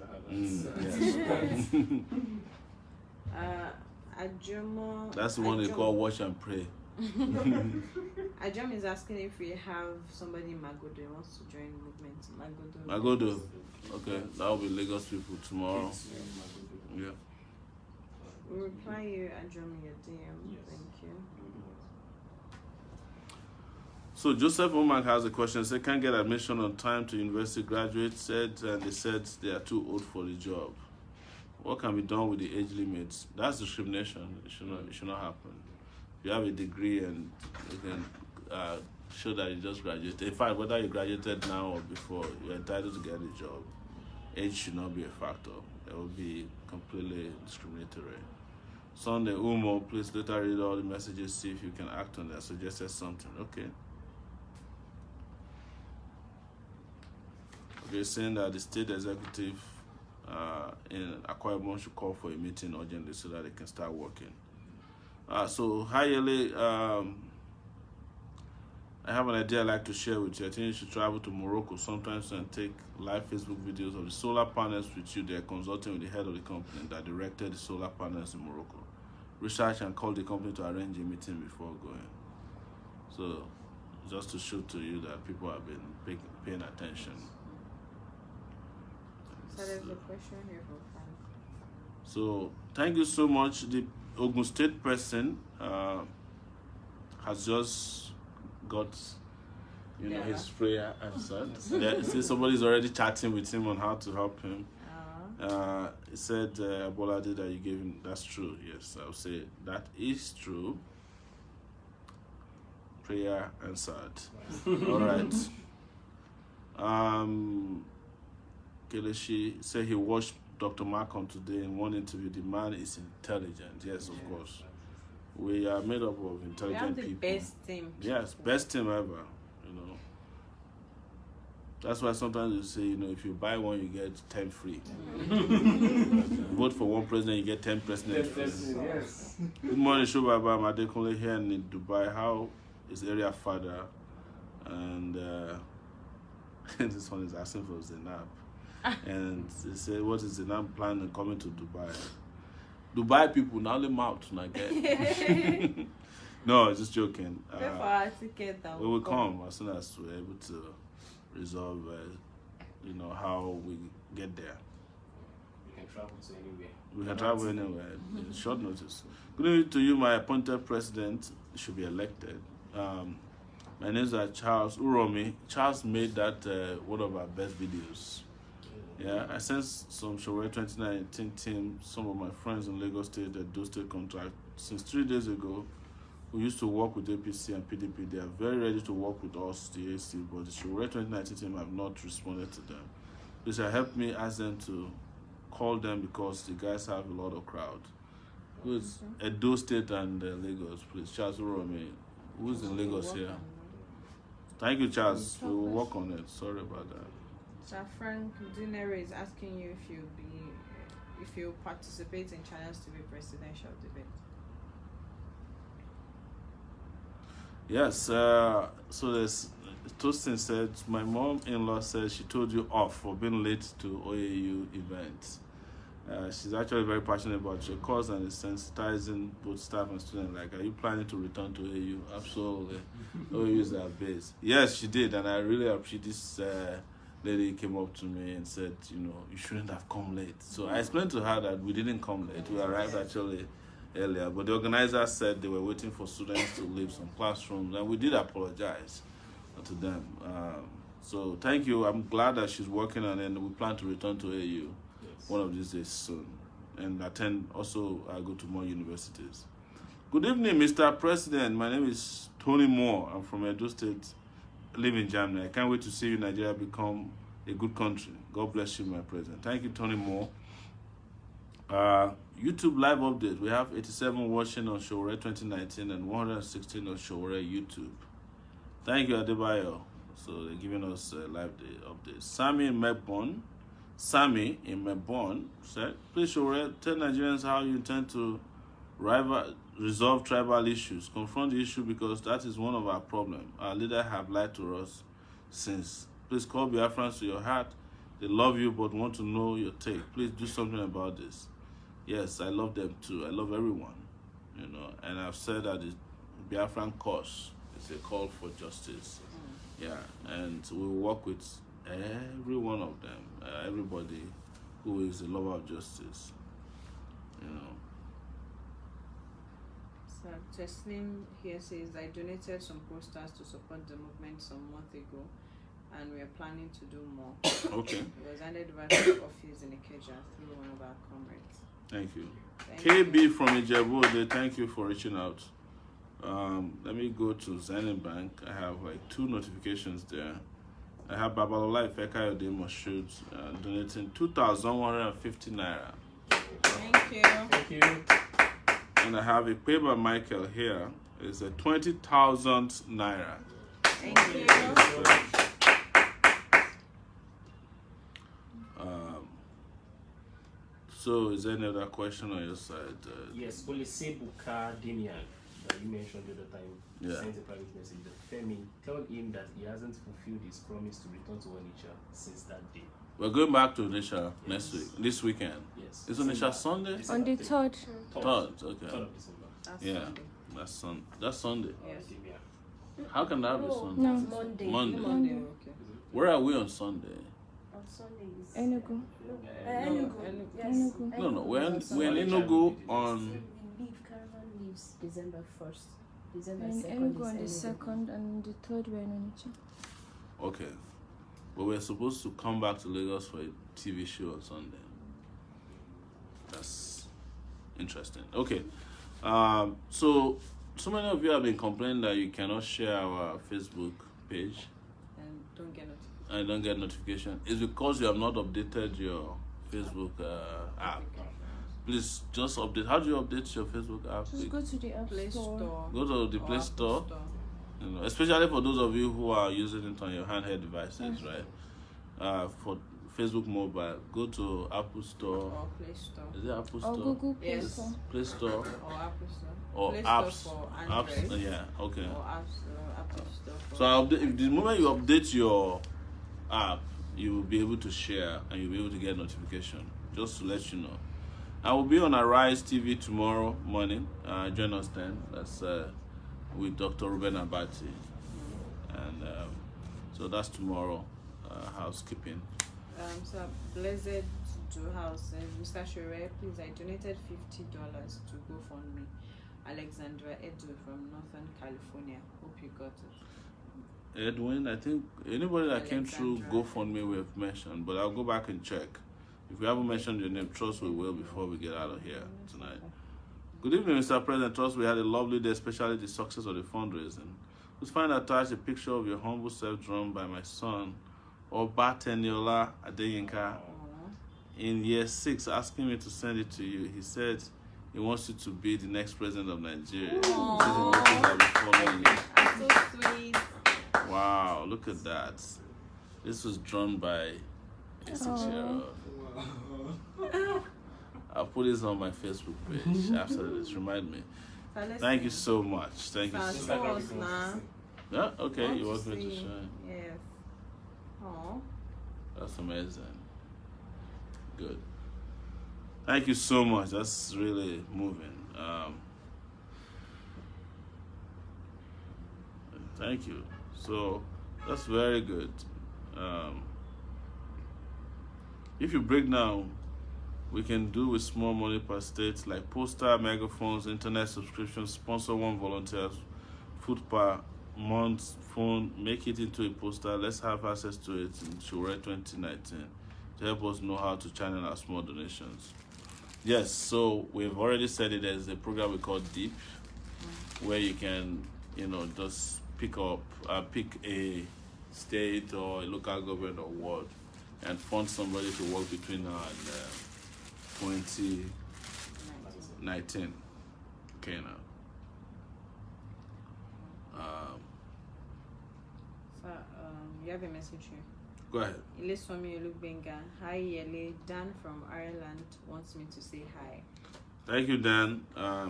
Ajomo. That's the one they call watch and pray. Ajam is asking if we have somebody in Magodo who wants to join movement. Magodo. Okay, that will be Lagos people tomorrow. Yeah. We'll reply you, Ajam, in your DM. Yes. Thank you. So Joseph Omak has a question. Said, can't get admission on time to university graduates. They said they are too old for the job. What can be done with the age limits? That's discrimination. It should not happen. You have a degree and you can show that you just graduated. In fact, whether you graduated now or before, you're entitled to get a job. Age should not be a factor. It will be completely discriminatory. Sunday, Umo, please later read all the messages, see if you can act on that. Suggested something. Okay. Okay, saying that the state executive in Akwa Ibom should call for a meeting urgently so that they can start working. So, hi, Yele. I have an idea I'd like to share with you. I think you should travel to Morocco sometimes and take live Facebook videos of the solar panels with you. They're consulting with the head of the company that directed the solar panels in Morocco. Research and call the company to arrange a meeting before going. So, just to show to you that people have been paying attention. So there's a question here from Frank. So, thank you so much. The Ogun State person has just got, his prayer answered. See, somebody's already chatting with him on how to help him. He said, Abolade, that you gave him, that's true. Yes, I'll say that is true. Prayer answered. All right. Kelechi said he watched Dr. Malcolm today in one interview. The man is intelligent. Yes, of course. We are made up of intelligent people. We have the best team. Yes, best team ever. That's why sometimes you say, if you buy one, you get 10 free. Vote for one president, you get 10 presidents free. Yes. Good morning, Shubaba. Madekunle here in Dubai. How is area father? And this one is asking for Zainab. And they say, what is Zainab plan on coming to Dubai? Dubai people, now let them out tonight. No, just joking. Pay for our ticket. We will come as soon as we're able to resolve, how we get there. We can travel to anywhere. We can travel anywhere in short notice. Good evening to you, my appointed president. Should be elected. My name is Charles Uromi. Charles made that one of our best videos. Yeah, I sent some Sowore 2019 team, some of my friends in Lagos State that do state contract since 3 days ago. We used to work with APC and PDP. They are very ready to work with us, the AAC, but the Sowore 2019 team have not responded to them. Please help me ask them to call them because the guys have a lot of crowd. Who's Edo State and Lagos, please? Charles Uromi. Who's in Lagos here? Thank you, Charles. We will work on it. Sorry about that. Sir Frank Dinero is asking you if you participate in China's TV presidential debate. Yes, so there's Toastin said, my mom-in-law said she told you off for being late to OAU events. She's actually very passionate about your cause and is sensitizing both staff and students. Like, are you planning to return to OAU? Absolutely. OAU is our base. Yes, she did, and I really appreciate this lady came up to me and said, you shouldn't have come late. So I explained to her that we didn't come late. We arrived actually earlier, but the organizers said they were waiting for students to leave some classrooms, and we did apologize to them. So thank you. I'm glad that she's working on it, and we plan to return to AU one of these days soon, and attend also go to more universities. Good evening, Mr. President. My name is Tony Moore. I'm from Edo State, live in Germany. I can't wait to see you, Nigeria, become a good country. God bless you, my president. Thank you, Tony Moore. YouTube live update. We have 87 watching on Sowore 2019 and 116 on Sowore YouTube. Thank you, Adebayo. So they're giving us a live update. Sammy in Melbourne said, please Sowore, tell Nigerians how you intend to resolve tribal issues. Confront the issue because that is one of our problems. Our leaders have lied to us since. Please call Biafrans to your heart. They love you but want to know your take. Please do something about this. Yes, I love them too. I love everyone, and I've said that the Biafran cause. It's a call for justice. Yeah, and we work with every one of them, everybody who is a lover of justice. You know. So Teslim here says, I donated some posters to support the movement some month ago, and we are planning to do more. Okay. It was handed over to the office in Ikeja through one of our comrades. Thank you. Thank KB you. from Ijebu, thank you for reaching out. Let me go to Zenith Bank. I have like 2 notifications there. I have Babalola Ifekayode Moshood donating 2,150 naira. Thank you. Thank you. And I have a paper Michael here. It's a 20,000 naira. Thank you. So, is there any other question on your side? Yes, Olusebuka Damian that you mentioned the other time sent a private message that Femi, tell him that he hasn't fulfilled his promise to return to Onitsha since that day. We're going back to Onitsha next week, this weekend. Yes. Is Onitsha Sunday? On the 3rd. 3rd, okay. 3rd of December. That's Yeah, Sunday. that's Sunday. Yes. Damian. How can that be Sunday? No. Monday. Monday, okay. Where are we on Sunday? On Sunday is Enugu. Enugu. Yes. Enugu. No, we're in Enugu on. We leave, caravan leaves December 1st. December And 2nd Enugu on the is Enugu. 2nd and the 3rd we're in Onitsha. Okay. But we're supposed to come back to Lagos for a TV show on Sunday. That's interesting. Okay. So many of you have been complaining that you cannot share our Facebook page And don't get notified. and don't get notification. It's because you have not updated your Facebook app. Please just update. How do you update your Facebook app? Just go to the App Play Store. Store. Go to the or Play Apple Store. You know, especially for those of you who are using it on your handheld devices, right? For Facebook Mobile, go to Apple Store. Or Play Store. Is it Apple Or Store? Google Play Yes. Store. Play Store Or Apple Store. or Play apps? Store for Android. Apps. Yeah. Okay. Or Apple Store for So if the moment you update your app, you will be able to share and you'll be able to get notification. Just to let you know. I will be on Arise TV tomorrow morning. Join us then. That's with Dr. Ruben Abati. And so that's tomorrow. Housekeeping. So Blessed to House says, Mr. Sowore, please, I donated $50 to GoFundMe. Alexandra Edu from Northern California. Hope you got it. Edwin, I think anybody that came through Alexandra. GoFundMe we have mentioned, but I'll go back and check. If we haven't mentioned your name, trust we will before we get out of here tonight. Good evening, Mr. President. Trust we had a lovely day, especially the success of the fundraising. Let's find attached a picture of your humble self drawn by my son, Obateniola Adeyanju, in year 6, asking me to send it to you. He said he wants you to be the next president of Nigeria. These emotions are before me. So sweet. Wow, look at that. This was drawn by a 6-year-old. I'll put this on my Facebook page after this. Remind me. Thank you so much. Thank you so much. Yeah, okay, you want me to share? Yes. Oh. That's amazing. Good. Thank you so much. That's really moving. Thank you. So that's very good. If you break down, we can do with small money per state, like poster, megaphones, internet subscriptions, sponsor one volunteer, food per month, phone, make it into a poster. Let's have access to it in Sowore 2019 to help us know how to channel our small donations. Yes, so we've already said it. There's a program we call Deep, where you can, just pick a state or a local government or ward and fund somebody to work between now and 2019. Okay, now. So, you have a message here. Go ahead. Ileswami Olubenga. Hi, Yele. Dan from Ireland wants me to say hi. Thank you, Dan.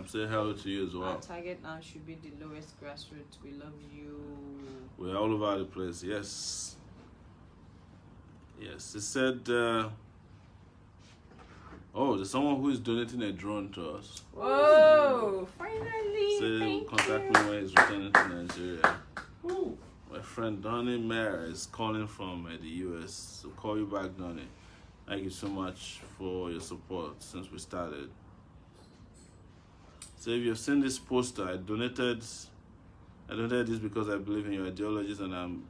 Say hello to you as Our well. target now should be the lowest grassroots. We love you. We're all over the place. Yes. Yes. He said, Oh, there's someone who is donating a drone to us. Whoa! Finally! Say Thank contact you. me when he's returning to Nigeria. Ooh. My friend Donnie Mayer is calling from the US. So call you back, Donnie. Thank you so much for your support since we started. So if you've seen this poster, I donated this because I believe in your ideologies and I'm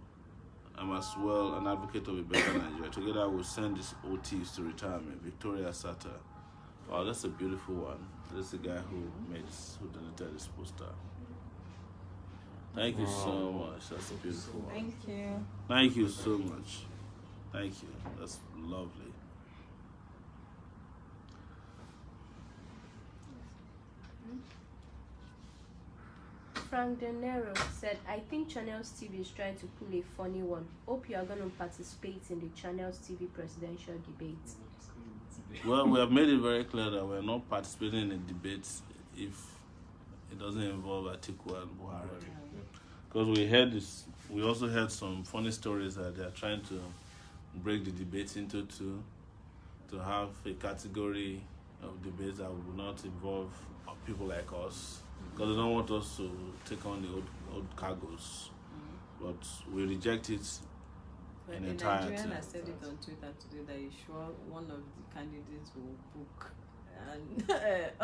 as well an advocate of a better Nigeria. Together we'll send these OTs to retirement. Victoria Sata. Wow, that's a beautiful one. This is the guy who donated this poster. Thank you so much. That's a beautiful one. Thank you. Thank you so much. Thank you. That's lovely. Frank De Niro said, I think Channels TV is trying to pull a funny one. Hope you are going to participate in the Channels TV presidential debate. Well, we have made it very clear that we're not participating in the debates if it doesn't involve Atiku and Buhari. Because we also heard some funny stories that they're trying to break the debates into two, to have a category of debates that will not involve people like us. Because they don't want us to take on the old cargoes. But we reject it But in a entirety. Nigerian has said it on Twitter today that he's sure one of the candidates will book an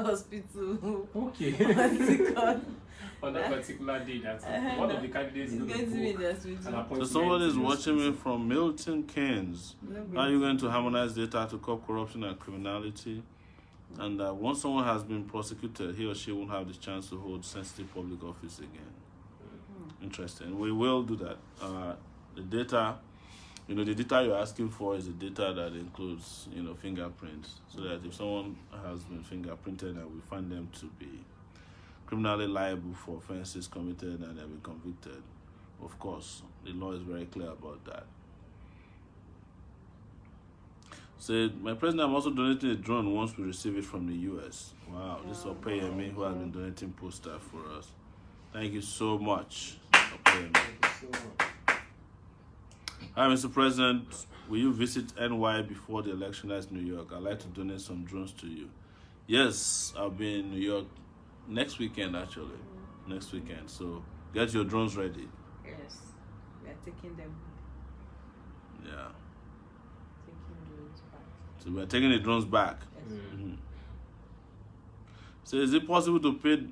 hospital. Okay. What's it called? On that particular day, that's one of the candidates He's is going to be book there an with appointment. So somebody is in the watching me hospital. from Milton Keynes. How are you going to harmonize data to curb corruption and criminality? And once someone has been prosecuted, he or she won't have the chance to hold sensitive public office again. Interesting. We will do that. The data, the data you're asking for is the data that includes, fingerprints. So that if someone has been fingerprinted and we find them to be criminally liable for offenses committed and they've been convicted, of course, the law is very clear about that. Said, my president, I'm also donating a drone once we receive it from the US. Wow, this is Opeyemi who has been donating poster for us. Thank you so much, Opeyemi. Hi, Mr. President. Will you visit NY before the election? That's New York. I'd like to donate some drones to you. Yes, I'll be in New York next weekend, actually. Next weekend. So get your drones ready. Yes, we are taking them. Yeah. Taking those back. So we're taking the drones back. Yes. Mhm. So is it possible to pay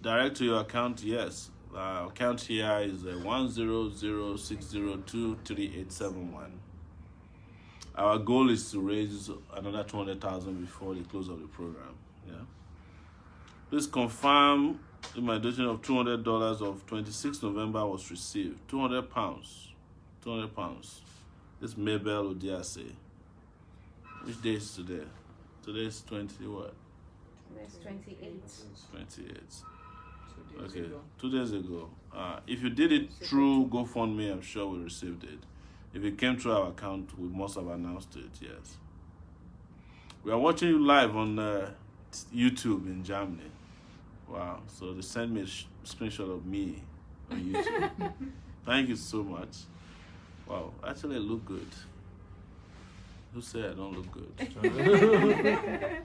direct to your account? Yes. Account here is 10060238871. Our goal is to raise another 200,000 before the close of the program. Yeah. Please confirm if my donation of $200 of 26 November was received. £200. £200. This Mabel Odiase. Which day is today? Today is 20 what? That's 28. 28. 2 days Okay, ago. 2 days ago. If you did it through GoFundMe, I'm sure we received it. If it came through our account, we must have announced it, yes. We are watching you live on YouTube in Germany. Wow, so they sent me a screenshot of me on YouTube. Thank you so much. Wow, actually I look good. Who said I don't look good? Yeah.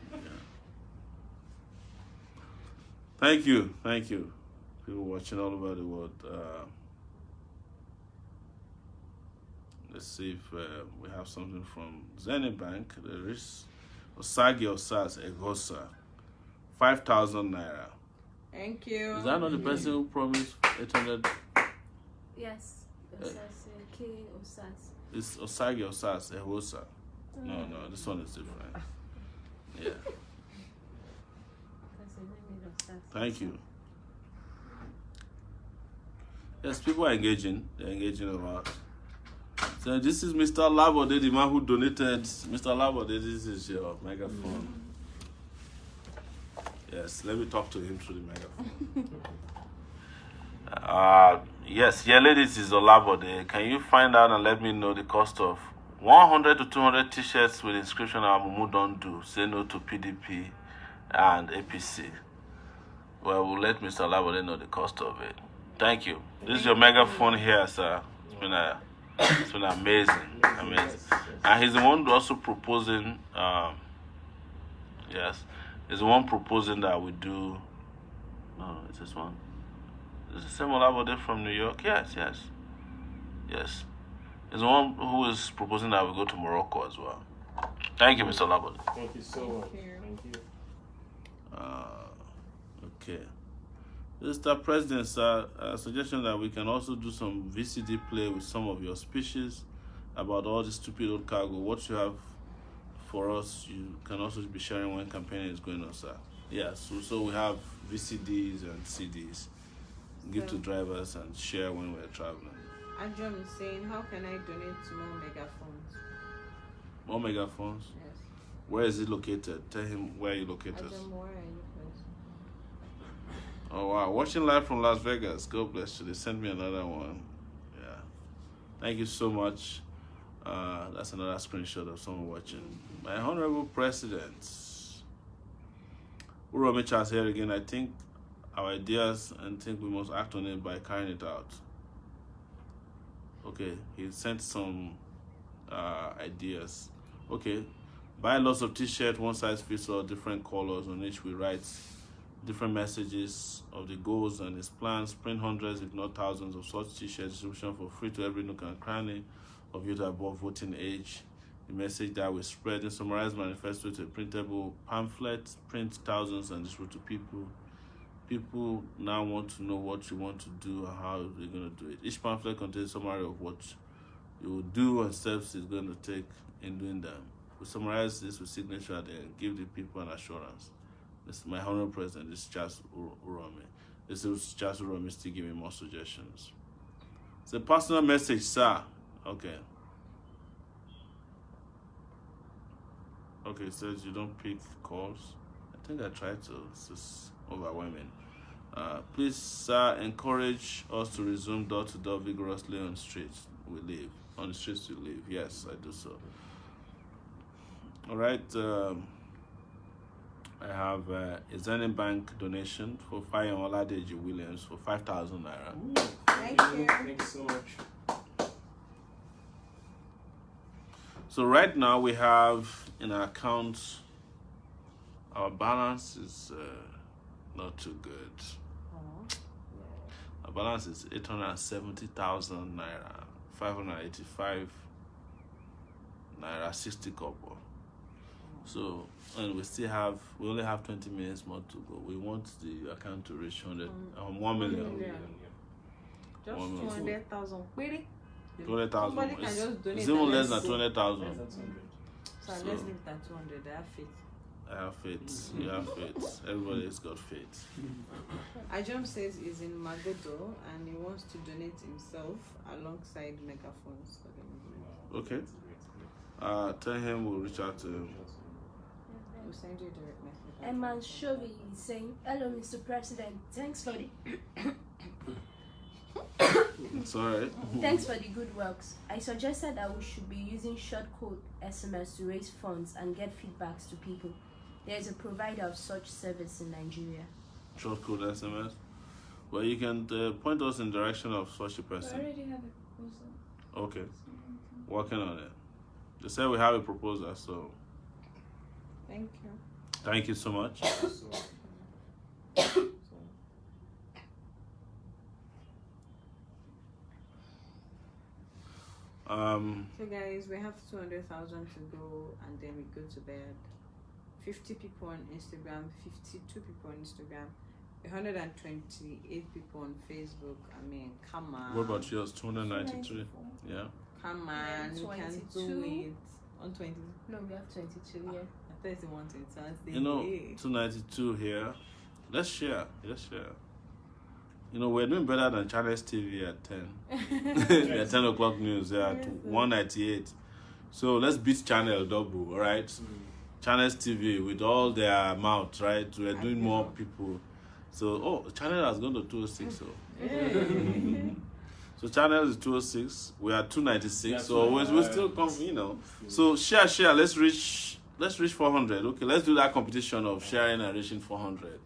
Thank you. People watching all over the world. Let's see if we have something from Zenith Bank. There is Osagi Osas Egosa, 5,000 naira. Thank you. Is that not the person who promised 800? Yes. Osas, K. Osas. It's Osagi Osas Egosa. No, this one is different. Yeah. That's a name of Osas. Thank you. Yes, people are engaging. They're engaging a lot. So this is Mr. Labode, the man who donated. Mr. Labode, this is your megaphone. Yes, let me talk to him through the megaphone. Yes, ladies, is Olabode. Can you find out and let me know the cost of 100 to 200 t-shirts with inscription Amumu don't do, say no to PDP and APC? Well, we'll let Mr. Labode know the cost of it. Thank you. This is your megaphone here, sir. It's been amazing. And he's the one also proposing Yes. Is the one proposing that we do. No, it's this one. Is the same Olabode from New York? Yes. Is the one who is proposing that we go to Morocco as well. Thank you, Mr. Olabode. Thank you so much. Thank you. Thank you. Okay. Mr. President, sir, a suggestion that we can also do some VCD play with some of your speeches about all the stupid old cargo. What you have for us, you can also be sharing when campaigning is going on, sir. Yeah, so we have VCDs and CDs. Give to drivers and share when we're traveling. Ajom is saying, how can I donate to more megaphones? More megaphones? Yes. Where is it located? Tell him where you located. Ajom, where are you, please? Oh wow, watching live from Las Vegas. God bless you. They sent me another one. Yeah. Thank you so much. That's another screenshot of someone watching. My Honorable President. Urome Charles here again. I think our ideas and think we must act on it by carrying it out. Okay, he sent some ideas. Okay. Buy lots of t-shirts, one size fits all, different colors on which we write different messages of the goals and his plans. Print hundreds, if not thousands, of such t-shirt distribution for free to every nook and cranny of youth above voting age. The message that we spread in summarized manifesto to a printable pamphlet, print thousands and distribute to people. People now want to know what you want to do and how you're going to do it. Each pamphlet contains a summary of what you will do and steps it's going to take in doing them. We summarize this with signature and give the people an assurance. This is my Honorable President. This is Charles Urome. This is Charles Urome still giving more suggestions. It's a personal message, sir. Okay. Okay, it says you don't pick calls. I think I tried to. It's just overwhelming. Please, sir, encourage us to resume door-to-door vigorously on streets we live. On the streets we live. Yes, I do so. All right. I have a Zenith Bank donation for Omoyele Deji Williams for 5,000 naira. Thank you. Thank you so much. So right now we have in our account, our balance is not too good. Our balance is 870,000 naira, 585 naira 60 kobo. So, and we only have 20 minutes more to go. We want the account to reach 1 million. Just 1 million. 200,000. Really? 200,000. Somebody can just donate. It's even and less let's than go. 200,000. So let's leave it at 200. I have faith. I have faith. You have faith. Everybody's got faith. Ajom says he's in Magodo and he wants to donate himself alongside megaphones for the movement. Okay. Tell him we'll reach out to him. We'll send you a direct message. Eman Shovi is saying, hello, Mr. President. Thanks for the It's alright. Thanks for the good works. I suggested that we should be using short code SMS to raise funds and get feedbacks to people. There is a provider of such service in Nigeria. Short code SMS. Well, you can point us in direction of such a We person. already have a proposal. Okay. Working on it. They said we have a proposal, so Thank you. thank you so much. So guys, we have 200,000 to go and then we go to bed. 50 people on Instagram, 52 people on Instagram, 128 people on Facebook. I mean, come on. What about yours? 293? Yeah. Come on, we can 22. do it. On 20. No, we have 22, yeah. I thought it was 120. You know, 292 here. Let's share. You know, we're doing better than Channels TV at 10. At 10 o'clock news, they're at 198. So let's beat Channel double, all right? Channels TV with all their amount, right? We're doing more people. So, Channel has gone to 206. So, so Channel is 206. We are 296. Yeah, so we still come, you know. So share. Let's reach 400. Okay, let's do that competition of sharing and reaching 400.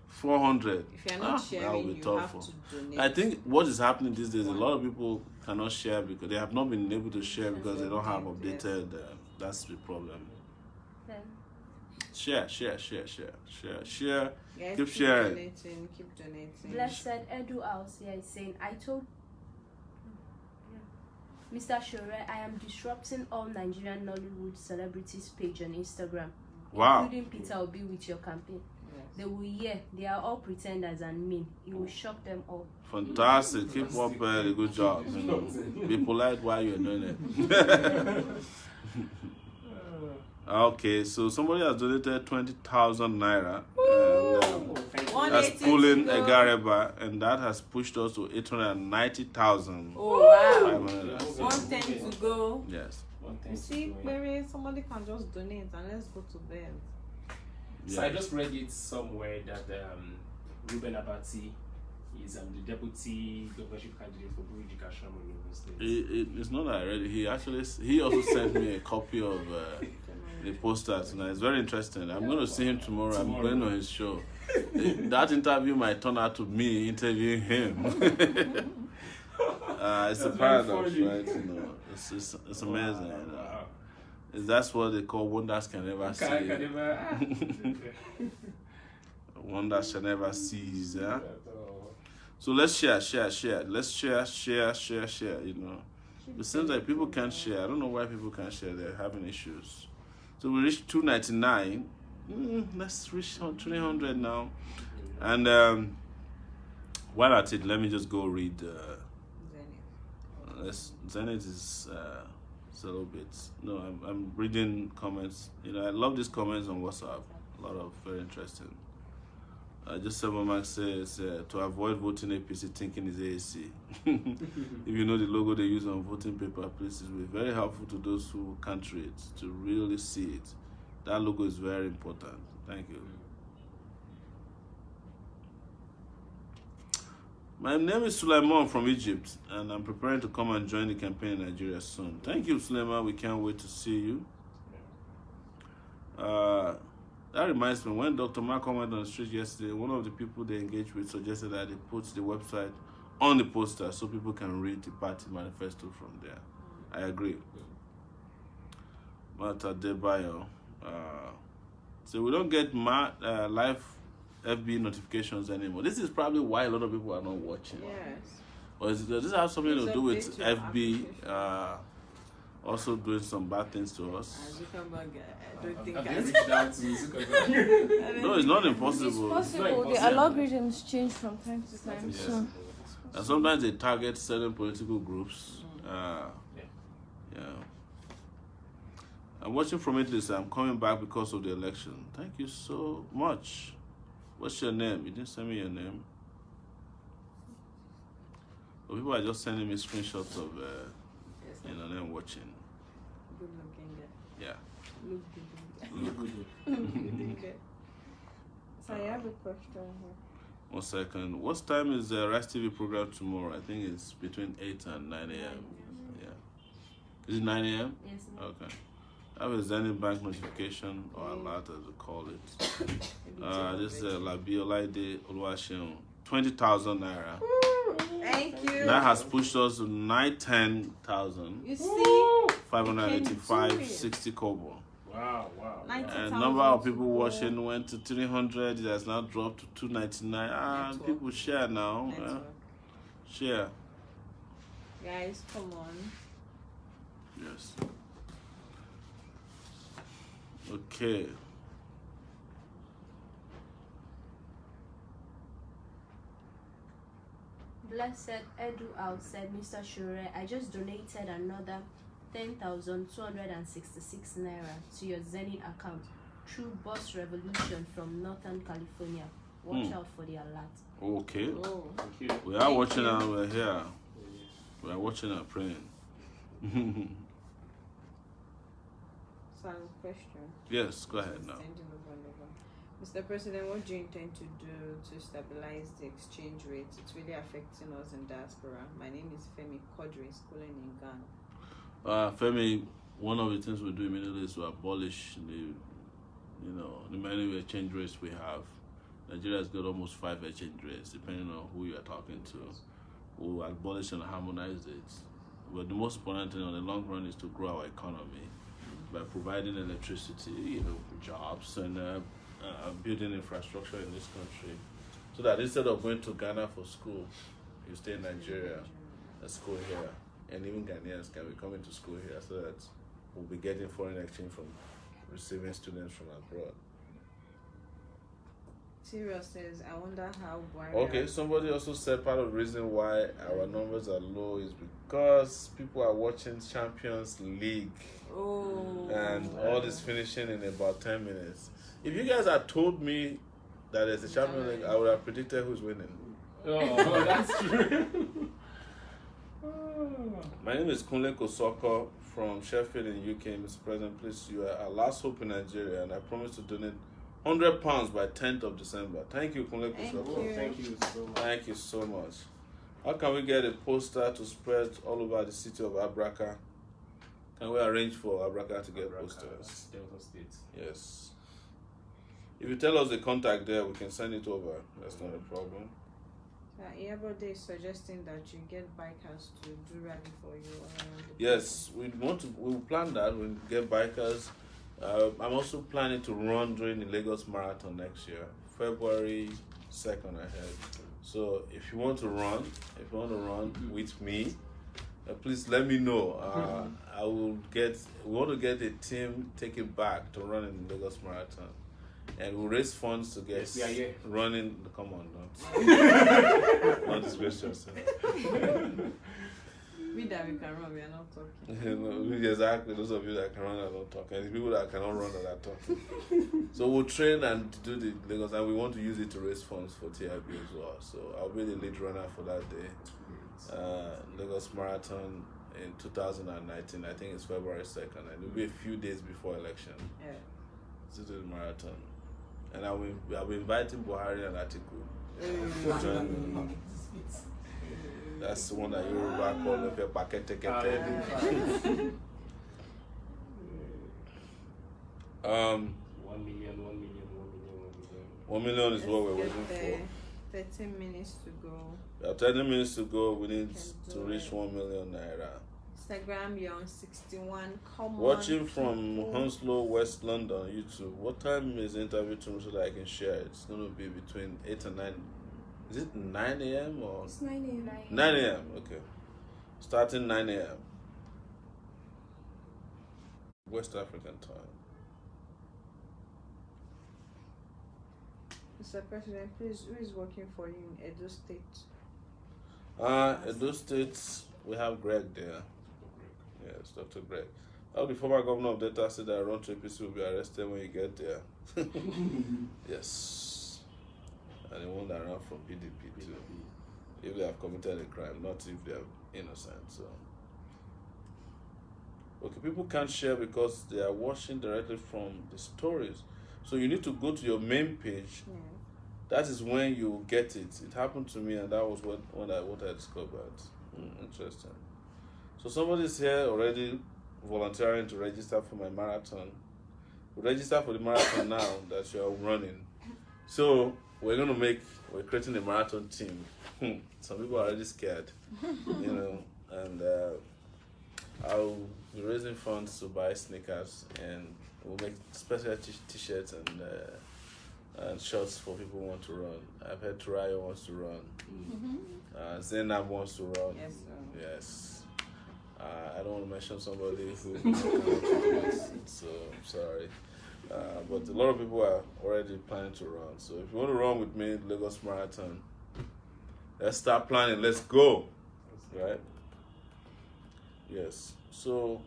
400. If you're not that will sharing, be you tough. have to donate. I think what is happening these days, a lot of people cannot share because they have not been able to share because they don't have updated. That's the problem. Then Share. Guys, Keep sharing. donating, keep donating. Blessed Edu House here is saying, I told Mr. Sowore, I am disrupting all Nigerian Nollywood celebrities page on Instagram, Wow. including Peter Obi with your campaign. Yes. They will hear they are all pretenders and mean. It will shock them all. Fantastic. Keep up the good job. You know. Be polite while you're doing it. Okay, so somebody has donated 20,000 naira. And, that's 180 pulling to a go. Gareba, and that has pushed us to 890,000. Oh wow. 500. 110 to go. Yes. You see, maybe somebody can just donate and let's go to bed. So I just read it somewhere that Ruben Abati is the deputy governorship candidate for Buriji Kasham University. It's not that I read it. He also sent me a copy of the poster tonight. It's very interesting. I'm going to see him tomorrow. I'm going on his show. That interview might turn out to me interviewing him. It's a paradox, right? You know, it's amazing. Wow. That's what they call wonders can never see. Wonders can never cease. Yeah? So let's share. Let's share. You know, it seems like people can't share. I don't know why people can't share. They're having issues. So we reached 299. Let's reach 300 now. And while at it, let me just go read. Zenith is a little bit. No, I'm reading comments. You know, I love these comments on WhatsApp. A lot of very interesting. Just Seven Mark says to avoid voting APC, thinking is AAC. If you know the logo they use on voting paper, please, it will be very helpful to those who can't read to really see it. That logo is very important. Thank you. My name is Suleiman from Egypt, and I'm preparing to come and join the campaign in Nigeria soon. Thank you, Suleiman. We can't wait to see you. That reminds me, when Dr. Malcolm went on the street yesterday, one of the people they engaged with suggested that they put the website on the poster so people can read the party manifesto from there. I agree. Mata Debayo. So we don't get live FB notifications anymore. This is probably why a lot of people are not watching. Yes. Or does this have something to do with Update your FB application. also doing some bad things to us? Zuckerberg, I don't think I've I reached out to Zuckerberg. No, it's not It's impossible. possible. The algorithms change from time to time. Yes. So And sometimes they target certain political groups. Yeah. I'm watching from Italy, so I'm coming back because of the election. Thank you so much. What's your name? You didn't send me your name. But people are just sending me screenshots of them watching. Good looking guy. Yeah. Look good. Good. I have a question here. 1 second. What time is the Rice TV program tomorrow? I think it's between 8 and 9 a.m. Yeah. Is it 9 a.m.? Yes. Okay. I have a Zenith Bank notification or alert as we call it. This is Labiolaide Oluwaseun. 20,000 naira. Thank you. That has pushed us to 910,000. You see? 595, 60 kobo. Wow. 90,000 And number of to people go. watching went to 300. It has now dropped to 299. Network. People share now. Network. Share. Guys, come on. Yes. Okay. Blessed Edu Out said, Mr. Sowore, I just donated another 10,266 naira to your Zenith account through Bus Revolution from Northern California. Watch out for the alert. Okay. Oh. Thank you. We are watching and we're here. We are watching and praying. Some question. Yes, go ahead now. Extending over and over. Mr. President, what do you intend to do to stabilize the exchange rate? It's really affecting us in diaspora. My name is Femi Kodri, schooling in Ghana. Femi, one of the things we do immediately is to abolish the many exchange rates we have. Nigeria's got almost 5 exchange rates, depending on who you are talking to. We'll abolish and harmonize it. But the most important thing on the long run is to grow our economy. by providing electricity, jobs, and building infrastructure in this country, so that instead of going to Ghana for school, you stay in Nigeria and school here, and even Ghanaians can be coming to school here, so that we'll be getting foreign exchange from receiving students from abroad. Serious says, I wonder how Buhari. Okay, somebody also said part of the reason why our numbers are low is because people are watching Champions League. Oh. And all is finishing in about 10 minutes. If you guys had told me that there's a Champions League, I would have predicted who's winning. Oh, that's true. My name is Kunle Kosoko from Sheffield in UK. Mr. President, please, you are our last hope in Nigeria, and I promise to donate £100 by 10th of December. Thank you, Kunle Kosoko. Thank you so much. Thank you so much. How can we get a poster to spread all over the city of Abraka? Can we arrange for Abraka to get posters? Delta State. Yes. If you tell us the contact there, we can send it over. That's not a problem. Everybody is suggesting that you get bikers to do rally for you. Yes, we will plan that. We'll get bikers. I'm also planning to run during the Lagos Marathon next year, February 2nd ahead. So if you want to run with me, please let me know. We want to get a team Takeitback to run in the Lagos Marathon. And we'll raise funds to get running. Come on, not disgrace yourself. We that we can run, we are not talking. Exactly, those of you that can run are not talking. And the people that cannot run are talking. So we'll train and do the Lagos, and we want to use it to raise funds for TIB as well. So I'll be the lead runner for that day. Lagos Marathon in 2019, I think it's February 2nd, and it'll be a few days before election. Yeah. To do the marathon. And I'll be inviting Buhari and Atiku to join me. That's the one that Yoruba call a paquete. 1 million. 1 million is what we're waiting for. 13 minutes to go. We have 30 minutes to go. We need to reach 1 million naira. Instagram, you're on 61. Come Watching on, from people. Hounslow, West London, YouTube. What time is the interview tomorrow so that I can share it? It's going to be between 8 and 9. Is it 9 a.m. or? It's 9 a.m. 9 a.m. Okay. Starting 9 a.m. West African time. Mr. President, please, who is working for you in Edo State? Edo State, we have Greg there. Yes, Dr. Greg. The former governor of Delta said that Ron APC will be arrested when you get there. Yes. And the one that ran from PDP too. If they have committed a crime, not if they are innocent. So, okay, people can't share because they are watching directly from the stories. So you need to go to your main page. Yeah. That is when you get it. It happened to me, and that was what I discovered. Interesting. So somebody's here already volunteering to register for my marathon. Register for the marathon now that you are running. So we're creating a marathon team. Some people are already scared, and I'll be raising funds to buy sneakers, and we'll make special t-shirts and shorts for people who want to run. I've heard Turayo wants to run. Zainab wants to run. Yes, sir. Yes. I don't want to mention somebody who cannot do it, so I'm sorry. But a lot of people are already planning to run. So if you want to run with me, Lagos Marathon, let's start planning. Let's go. Right? Yes. So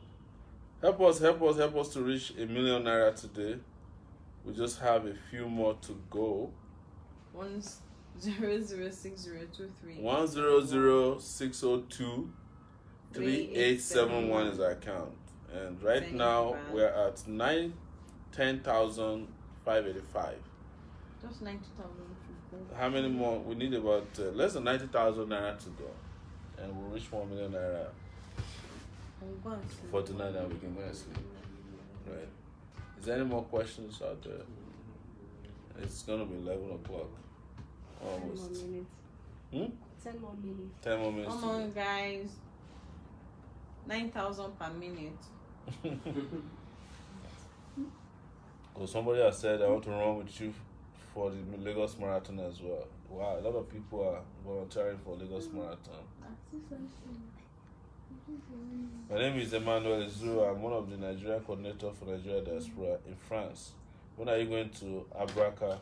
help us to reach 1 million naira today. We just have a few more to go. 1006023. 1006023. 3871 is our account, and right now we're at 10,585. Just 90,000. How many more? We need about less than 90,000 naira to go, and we'll reach 1 million naira for tonight, and we can go and sleep. Right? Is there any more questions out there? It's gonna be 11 o'clock, almost. 10 more minutes. 10 more minutes. 10 more minutes. Come on, guys. 9,000 per minute. Because somebody has said, I want to run with you for the Lagos Marathon as well. Wow, a lot of people are volunteering for Lagos Marathon. My name is Omoyele Sowore. I'm one of the Nigerian coordinator for Nigeria Diaspora in France. When are you going to Abraka?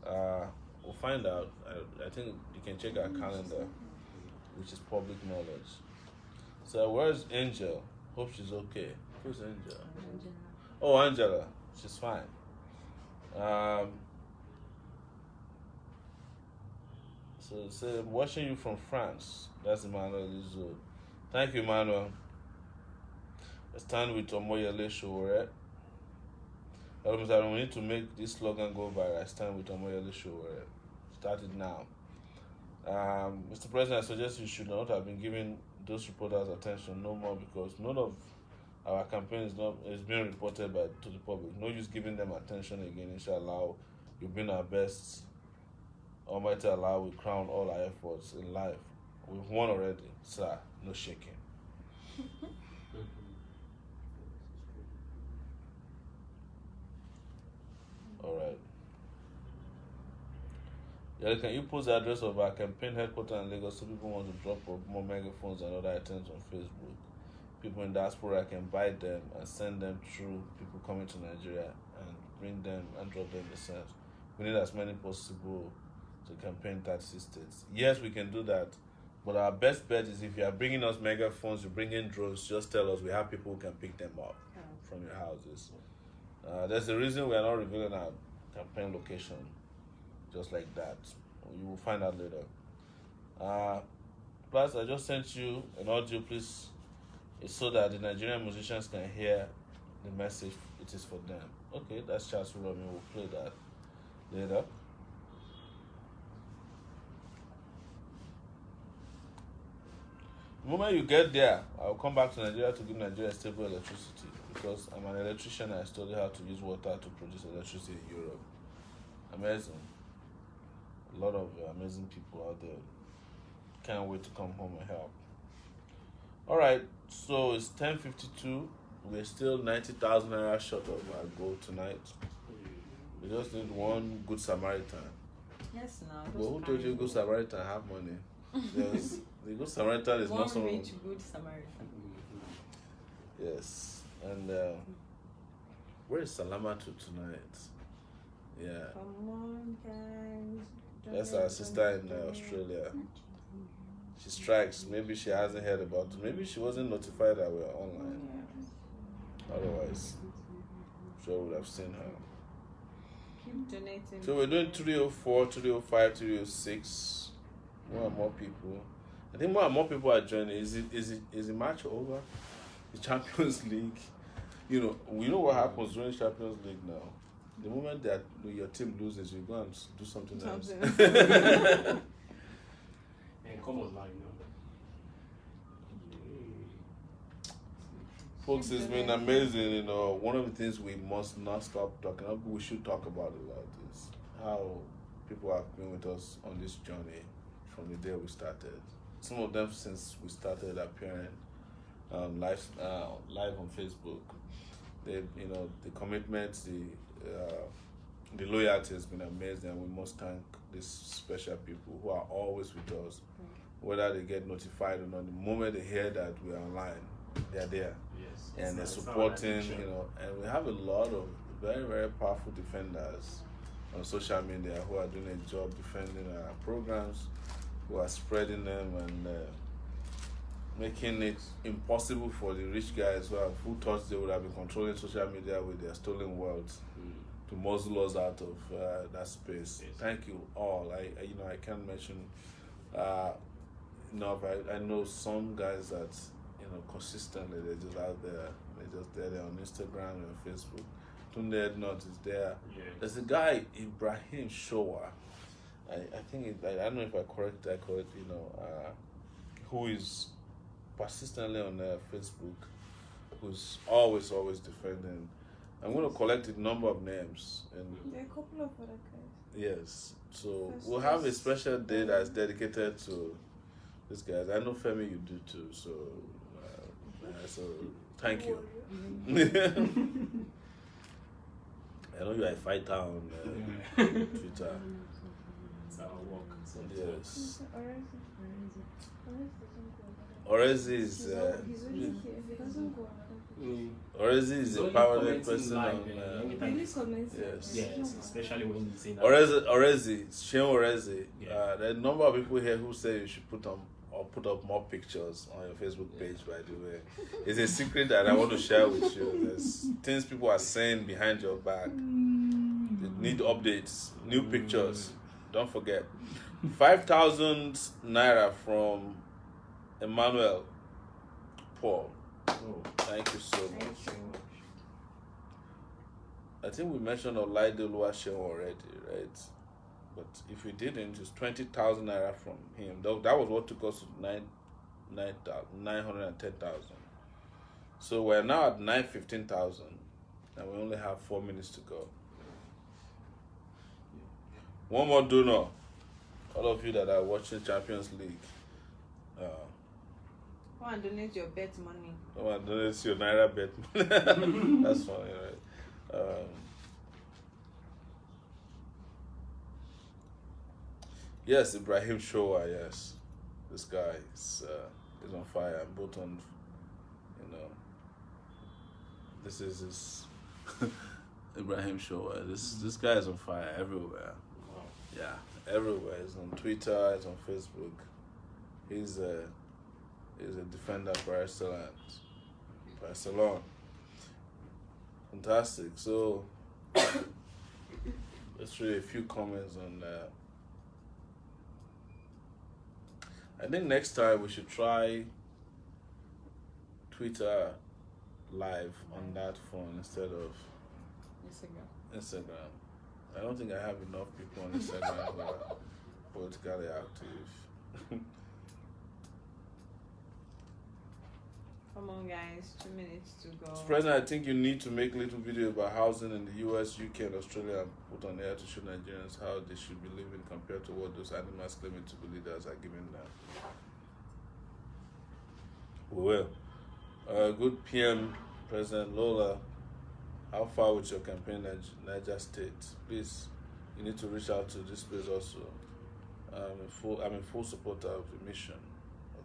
We'll find out. I think you can check our calendar, which is public knowledge. So where's Angel? Hope she's okay. Who's Angel? Oh, Angela. She's fine. So I'm watching you from France. That's Emmanuel Lizo. Thank you, Emmanuel. I stand with Omoyele Sowore. We need to make this slogan go viral. I stand with Omoyele Sowore. Start it now. Mr. President, I suggest you should not have been giving those reporters attention no more, because none of our campaign is being reported to the public. No use giving them attention again. Inshallah, you've been our best. Almighty Allah will crown all our efforts in life. We've won already, sir. No shaking. All right. Yeah, can you post the address of our campaign headquarters in Lagos so people want to drop more megaphones and other items on Facebook? People in diaspora can buy them and send them through people coming to Nigeria and bring them and drop them in the sense. We need as many possible to campaign 36 states. Yes, we can do that, but our best bet is if you are bringing us megaphones, you bring in drones, just tell us. We have people who can pick them up from your houses. There's a reason we are not revealing our campaign location just like that. You will find out later. Plus, I just sent you an audio, please. It's so that the Nigerian musicians can hear the message it is for them. Okay, that's Charles Romy. We'll play that later. The moment you get there, I'll come back to Nigeria to give Nigeria stable electricity, because I'm an electrician and I study how to use water to produce electricity in Europe. Amazing. A lot of amazing people out there. Can't wait to come home and help. All right, so it's 10:52. We're still 90,000 naira short of our goal tonight. We just need one good Samaritan. Yes, now. But who told you good Samaritan have money? The good Samaritan is not someone. One rich good Samaritan. Yes, and where is Salama to tonight? Yeah. Come on, guys. That's our sister in Australia. She strikes. Maybe she hasn't heard about it. Maybe she wasn't notified that we're online. Otherwise, I'm sure we would have seen her. Keep donating. So we're doing 304, 305, 306. More and more people. I think more and more people are joining. Is the match over? The Champions League. You know what happens during Champions League now. The moment that your team loses, you go and do something else. And come online now. Folks, it's been amazing. One of the things we must not stop talking about, we should talk about a lot, is how people have been with us on this journey from the day we started. Some of them since we started appearing live on Facebook. The commitment, the loyalty has been amazing, and we must thank these special people who are always with us, whether they get notified or not. The moment they hear that we're online, they're there. Yes. And they're supporting, and we have a lot of very, very powerful defenders on social media who are doing a job defending our programs, who are spreading them and making it impossible for the rich guys who thought they would have been controlling social media with their stolen wealth to muzzle us out of that space. Yes. Thank you all. I can't mention enough. I know some guys that consistently they're just out there. They're there on Instagram and Facebook. Tunde Not is there. Yeah. There's a guy, Ibrahim Showa. I think I don't know if I correct, who is persistently on Facebook, who's always defending. I'm going to collect a number of names. And there are a couple of other guys. Yes. So we'll have a special day that's dedicated to these guys. I know Femi, you do too. So thank you. I know you are a fighter on Twitter. It's our work. So Yes. Orezi Orezi is he's only here. He doesn't go on other Mm. Orezi is He's a only permanent commenting person live, on. anytime. people. He only comments. Yes. Yes, especially when you say that. Orezi, Sheon Orezi. Yeah. There are a number of people here who say you should put up more pictures on your Facebook page. By the way, it's a secret that I want to share with you. There's things people are saying behind your back. They need updates, new pictures. Don't forget, 5,000 naira from Emmanuel Paul. Oh, Thank you so much. thank you. I think we mentioned Olaide Oluwaseun already, right? But if we didn't, it's 20,000 naira from him. That was what took us to 910,000. So we're now at 915,000, and we only have 4 minutes to go. One more donor. All of you that are watching Champions League, Go and donate your bet money. come on, donate your Naira bet. That's funny, right? Yes, Ibrahim Showa, yes. This guy is on fire, both on, this is his Ibrahim Showa. This guy is on fire everywhere. Wow. Yeah, everywhere. He's on Twitter, he's on Facebook. He's a defender for Barcelona. Fantastic. So let's read a few comments on that. I think next time we should try Twitter live on that phone instead of Instagram. I don't think I have enough people on Instagram who are politically active. Come on, guys. 2 minutes to go. Mr. President, I think you need to make little videos about housing in the US, UK, and Australia and put on air to show Nigerians how they should be living compared to what those animals claiming to be leaders are giving them. We will. Good PM, President Lola. How far with your campaign, Niger State? Please, you need to reach out to this place also. I'm in full support of the mission.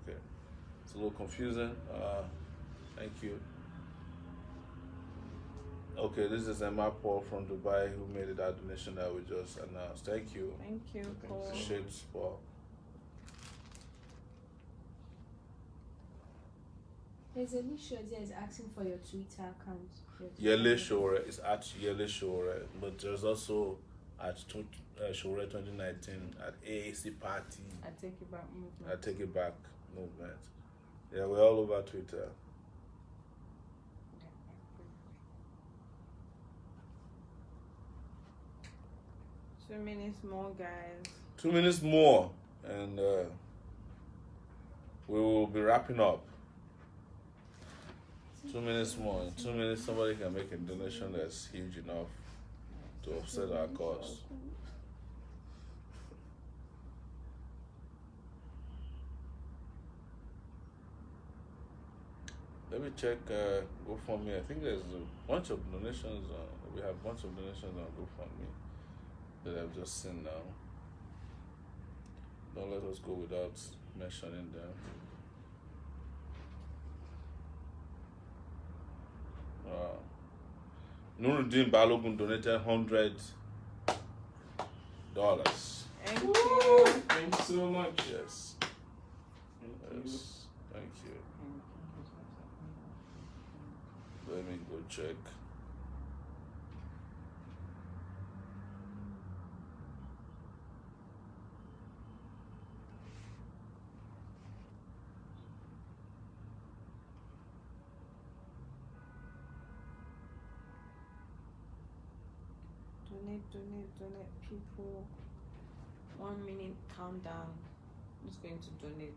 Okay. It's a little confusing. Thank you. Okay, this is Emma Paul from Dubai who made that donation that we just announced. Thank you. Thank you, Paul. Appreciate the support. There's an issue there is asking for your Twitter account. Yele Sowore is at Yele Sowore, but there's also at Sowore 2019 at AAC Party. I take it back movement. I Takeitback movement. Yeah, we're all over Twitter. 2 minutes more, guys. 2 minutes more, and we will be wrapping up. 2 minutes more. In 2 minutes, somebody can make a donation that's huge enough to offset our costs. Let me check GoFundMe. I think there's a bunch of donations. We have a bunch of donations on GoFundMe that I've just seen now. Don't let us go without mentioning them. Nuruddin Balogun donated $100. Thank you. Thank you so much. Yes. Yes. Thank you. Let me go check. Donate, people. 1 minute countdown. Who's going to donate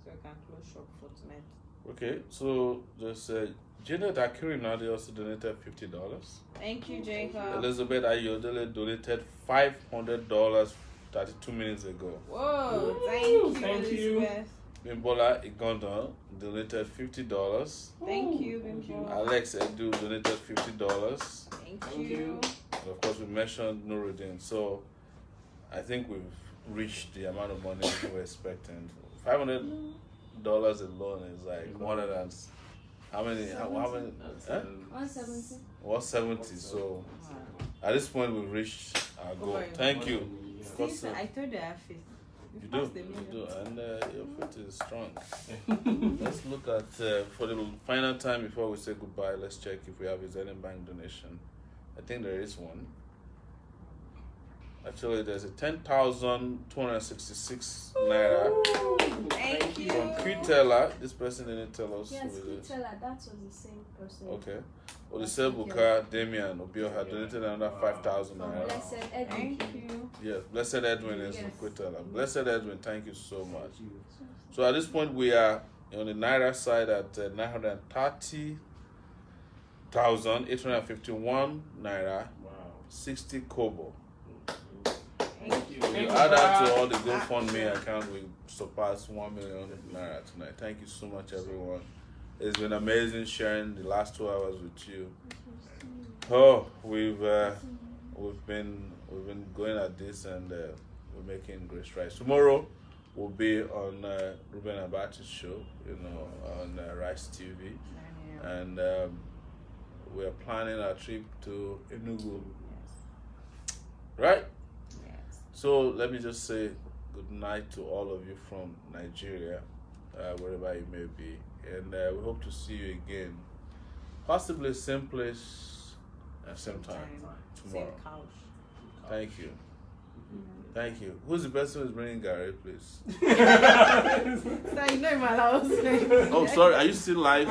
so I can close shop for tonight? Okay, so there's Janet Akirinade also donated $50. Thank you, Jacob. Elizabeth Ayodele donated $500 32 minutes ago. Whoa, thank you, Elizabeth. Bimbola Igonda donated $50. Thank you, Bimbo. Alex Edu donated $50. Thank Thank you. And of course, we mentioned Nuruddin. So I think we've reached the amount of money we were expecting. $500 alone is like more than how many? How many? 170. 170. So at this point, we've reached our goal. Thank you. Of course, See, I told you I have faith. you do, and your faith is strong. Let's look at for the final time before we say goodbye. Let's check if we have a Zenith Bank donation. I think there is one. Actually, there's a 10,266 naira Thank you. from Quitella. This person didn't tell us Yes, who it is. Quitella, that was the same person. Okay. Olusebuka Damian Obioha donated another 5,000 From naira. Blessed Edwin. Thank you. Yes, Blessed Edwin is from Yes. Quitella. Blessed Edwin, thank you so much. So at this point, we are on the naira side at 930,851 naira, Wow. 60 kobo. Thank you. If you add that to all the GoFundMe account, we surpassed 1 million naira tonight. Thank you so much, everyone. It's been amazing sharing the last 2 hours with you. Oh, we've been going at this, and we're making great strides. Tomorrow we'll be on Ruben Abati's show, on Rice TV, and we are planning our trip to Enugu. Right? Yes. So let me just say good night to all of you from Nigeria, wherever you may be, and we hope to see you again, possibly same place and same time tomorrow. Same couch. Thank you. Thank you. Who's the person who's bringing Gary, please? So you know my house. Oh, sorry. Are you still live?